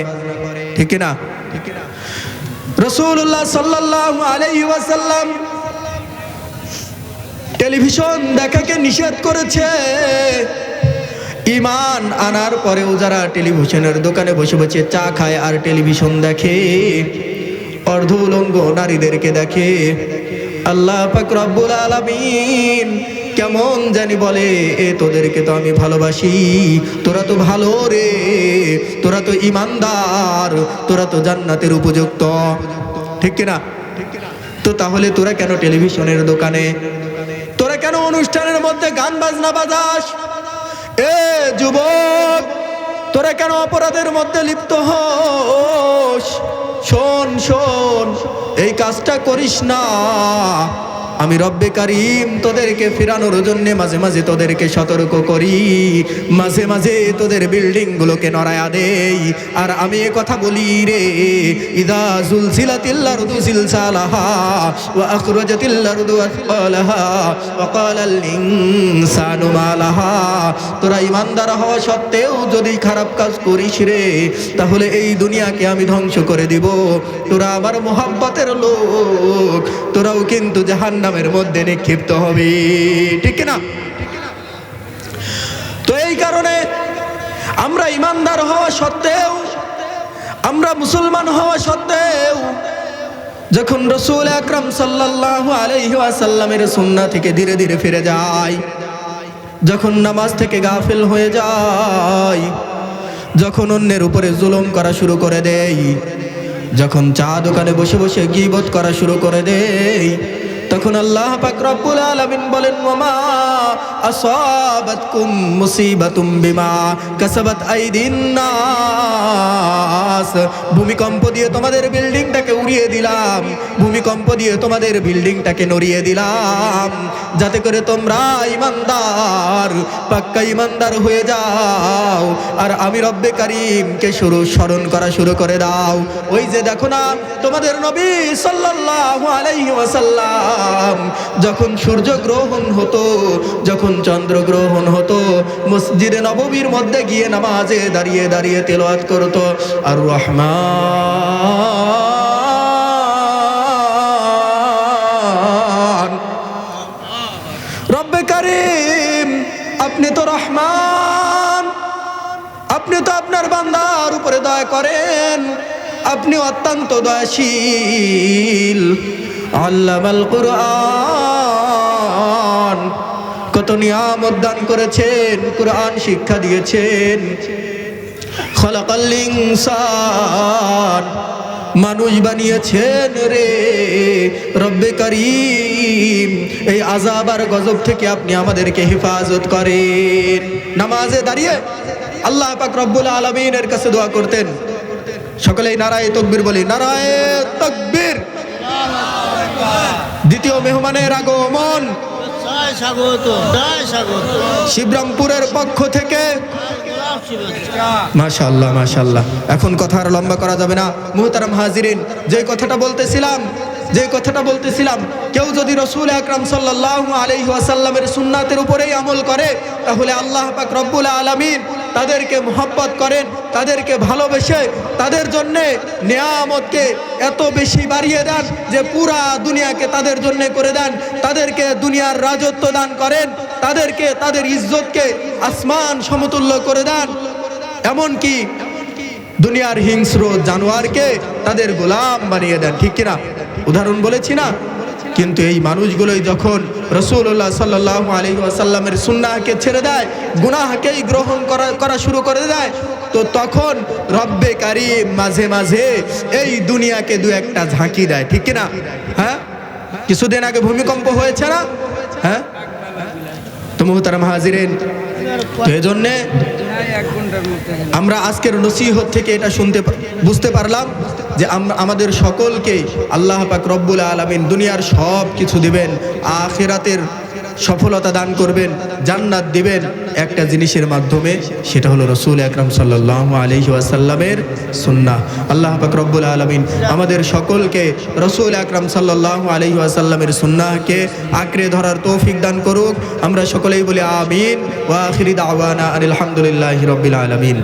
ঠিক না? রাসূলুল্লাহ সাল্লাল্লাহু আলাইহি ওয়াসাল্লাম টেলিভিশন দেখাকে নিষেধ করেছে। ঈমান আনার পরেও যারা টেলিভিশনের দোকানে বসে বসে চা খায় আর টেলিভিশন দেখে, অর্ধ উলঙ্গ নারীদেরকে দেখে, আল্লাহ পাক রব্বুল আলামিন কেমন জানি বলে, এ তোদেরকে তো আমি ভালোবাসি, তোরা তো ভালো রে, তোরা তো ঈমানদার, তোরা তো জান্নাতের উপযুক্ত, ঠিক কিনা? তো তাহলে তোরা কেন টেলিভিশনের দোকানে, তোরা কেন অনুষ্ঠানের মধ্যে গান বাজনা বাজাস? এ যুবক, তোরা কেন অপরাধের মধ্যে লিপ্ত হস? শোন শোন, এই কাজটা করিস না, আমি রব্বে কারীম তোদেরকে ফিরানোর জন্য মাঝে মাঝে তোদেরকে সতর্ক করি, মাঝে মাঝে তোদের বিল্ডিং গুলোকে নড়ায়া দেই। আর আমি এ কথা বলি রে, ইদা জুলজিলাতিল আরদু জিলজালাহা ওয়া আখরাজাতিল আরদু আসফালাহা ওয়া ক্বালাল ইনসানু মা লাহা। তোরা ইমানদার হওয়া সত্ত্বেও যদি খারাপ কাজ করিস রে, তাহলে এই দুনিয়াকে আমি ধ্বংস করে দিব। তোরা আমার মোহাব্বতের লোক, তোরাও কিন্তু জাহান্নামের মধ্যে নিক্ষিপ্ত হবে, ঠিক না? তো এই কারণে আমরা ইমানদার হওয়া সত্ত্বেও, আমরা মুসলমান হওয়া সত্ত্বেও যখন রাসূল আকরাম সাল্লাল্লাহু আলাইহি ওয়াসাল্লামের সুন্নাহ থেকে ধীরে ধীরে ফিরে যাই, যখন নামাজ থেকে গাফিল হয়ে যাই, যখন অন্যের উপরে জুলুম করা শুরু করে দেই, যখন চা দোকানে বসে বসে গীবত করা শুরু করে দেই, তখন আল্লাহ পাক রব্বুল আলামিন বলেন, ওয়ামা আসাবাতকুম মুসিবাতুম বিমা কাসাবাত আইদিন নাস। ভূমিকম্প দিয়ে তোমাদের বিল্ডিংটাকে উড়িয়ে দিলাম, ভূমিকম্প দিয়ে তোমাদের বিল্ডিংটাকে নড়িয়ে দিলাম, যাতে করে তোমরা ইমানদার, পাক্কা ইমানদার হয়ে যাও। আর আমি রব্বে কারীমকে স্মরণ করা শুরু করে দাও। ওই যে দেখো না, তোমাদের নবী সাল্লাল্লাহু আলাইহি ওয়াসাল্লাম যখন সূর্য গ্রহণ হতো, যখন চন্দ্র গ্রহণ হতো, মসজিদে নববীর মধ্যে গিয়ে নামাজে দাঁড়িয়ে দাঁড়িয়ে তেলাওয়াত করতো, আর রহমান, রব্বে কারীম আপনি তো রহমান, আপনি তো আপনার বান্দার উপরে দয়া করেন, আপনি অত্যন্ত দয়াশীল। আল্লামাল কুরআন, কত নিয়ামত দান করেছেন, কুরআন শিক্ষা দিয়েছেন। খলাকাল ইনসান, মানুষ বানিয়েছেন রে রব্বে কারীম। এই আযাব আর গজব থেকে আপনি আমাদেরকে হেফাজত করেন। নামাজে দাঁড়িয়ে আল্লাহ পাক রব্বুল আলামিনের কাছে দোয়া করতেন। সকলেই নারায়ে তাকবীর বলি, নারায়ে তাকবীর। দ্বিতীয় মেহমানের আগমন, শিবরামপুরের পক্ষ থেকে মাশাআল্লাহ মাশাআল্লাহ। এখন কথা আর লম্বা করা যাবে না। মুহতারাম হাজিরিন, যে কথাটা বলতেছিলাম, কেউ যদি রাসূল আকরাম সাল্লাল্লাহু আলাইহি ওয়াসাল্লামের সুন্নাতের উপরেই আমল করে, তাহলে আল্লাহ পাক রব্বুল আলামিন তাদেরকে মুহাব্বত করেন, তাদেরকে ভালোবেসে তাদের জন্য নিয়ামতকে এত বেশি বাড়িয়ে দেন যে পুরা দুনিয়াকে তাদের জন্য করে দেন, তাদেরকে দুনিয়ার রাজত্ব দান করেন, তাদেরকে তাদের ইজ্জতকে আসমান সমতুল্য করে দেন, এমনকি দুনিয়ার হিংস্র জানোয়ারকে তাদের গোলাম বানিয়ে দেন, ঠিক কিনা? উদাহরণ বলেছি না? কিন্তু এই মানুষগুলোই যখন রাসূলুল্লাহ সাল্লাল্লাহু আলাইহি ওয়াসাল্লামের সুন্নাহকে ছেড়ে দেয়, গুনাহকেই গ্রহণ করা শুরু করে দেয়, তো তখন রব্বে কারীম মাঝে মাঝে এই দুনিয়াকে দু একটা ঝাঁকি দেয়, ঠিক কিনা? হ্যাঁ, কিছুদিন আগে ভূমিকম্প হয়েছে না? হ্যাঁ, তো মুহতারাম হাজিরিন, তো এজন্যে আমরা আজকের নসিহত থেকে এটা বুঝতে পারলাম যে আমাদের সকলকে আল্লাহ পাক রব্বুল আলামিন দুনিয়ার সব কিছু দিবেন, আখিরাতের সফলতা দান করবেন, জান্নাত দিবেন একটা জিনিসের মাধ্যমে, সেটা হলো রাসূল আকরাম সাল্লাল্লাহু আলাইহি ওয়াসাল্লামের সুন্নাহ। আল্লাহ পাক রব্বুল আলামিন আমাদের সকলকে রাসূল আকরাম সাল্লাল্লাহু আলাইহি ওয়াসাল্লামের সুন্নাহকে আঁকড়ে ধরার তৌফিক দান করুক। আমরা সকলেই বলি আমিন। ওয়া আখিরি দাওয়ানা আলহামদুলিল্লাহি রাব্বিল আলামিন।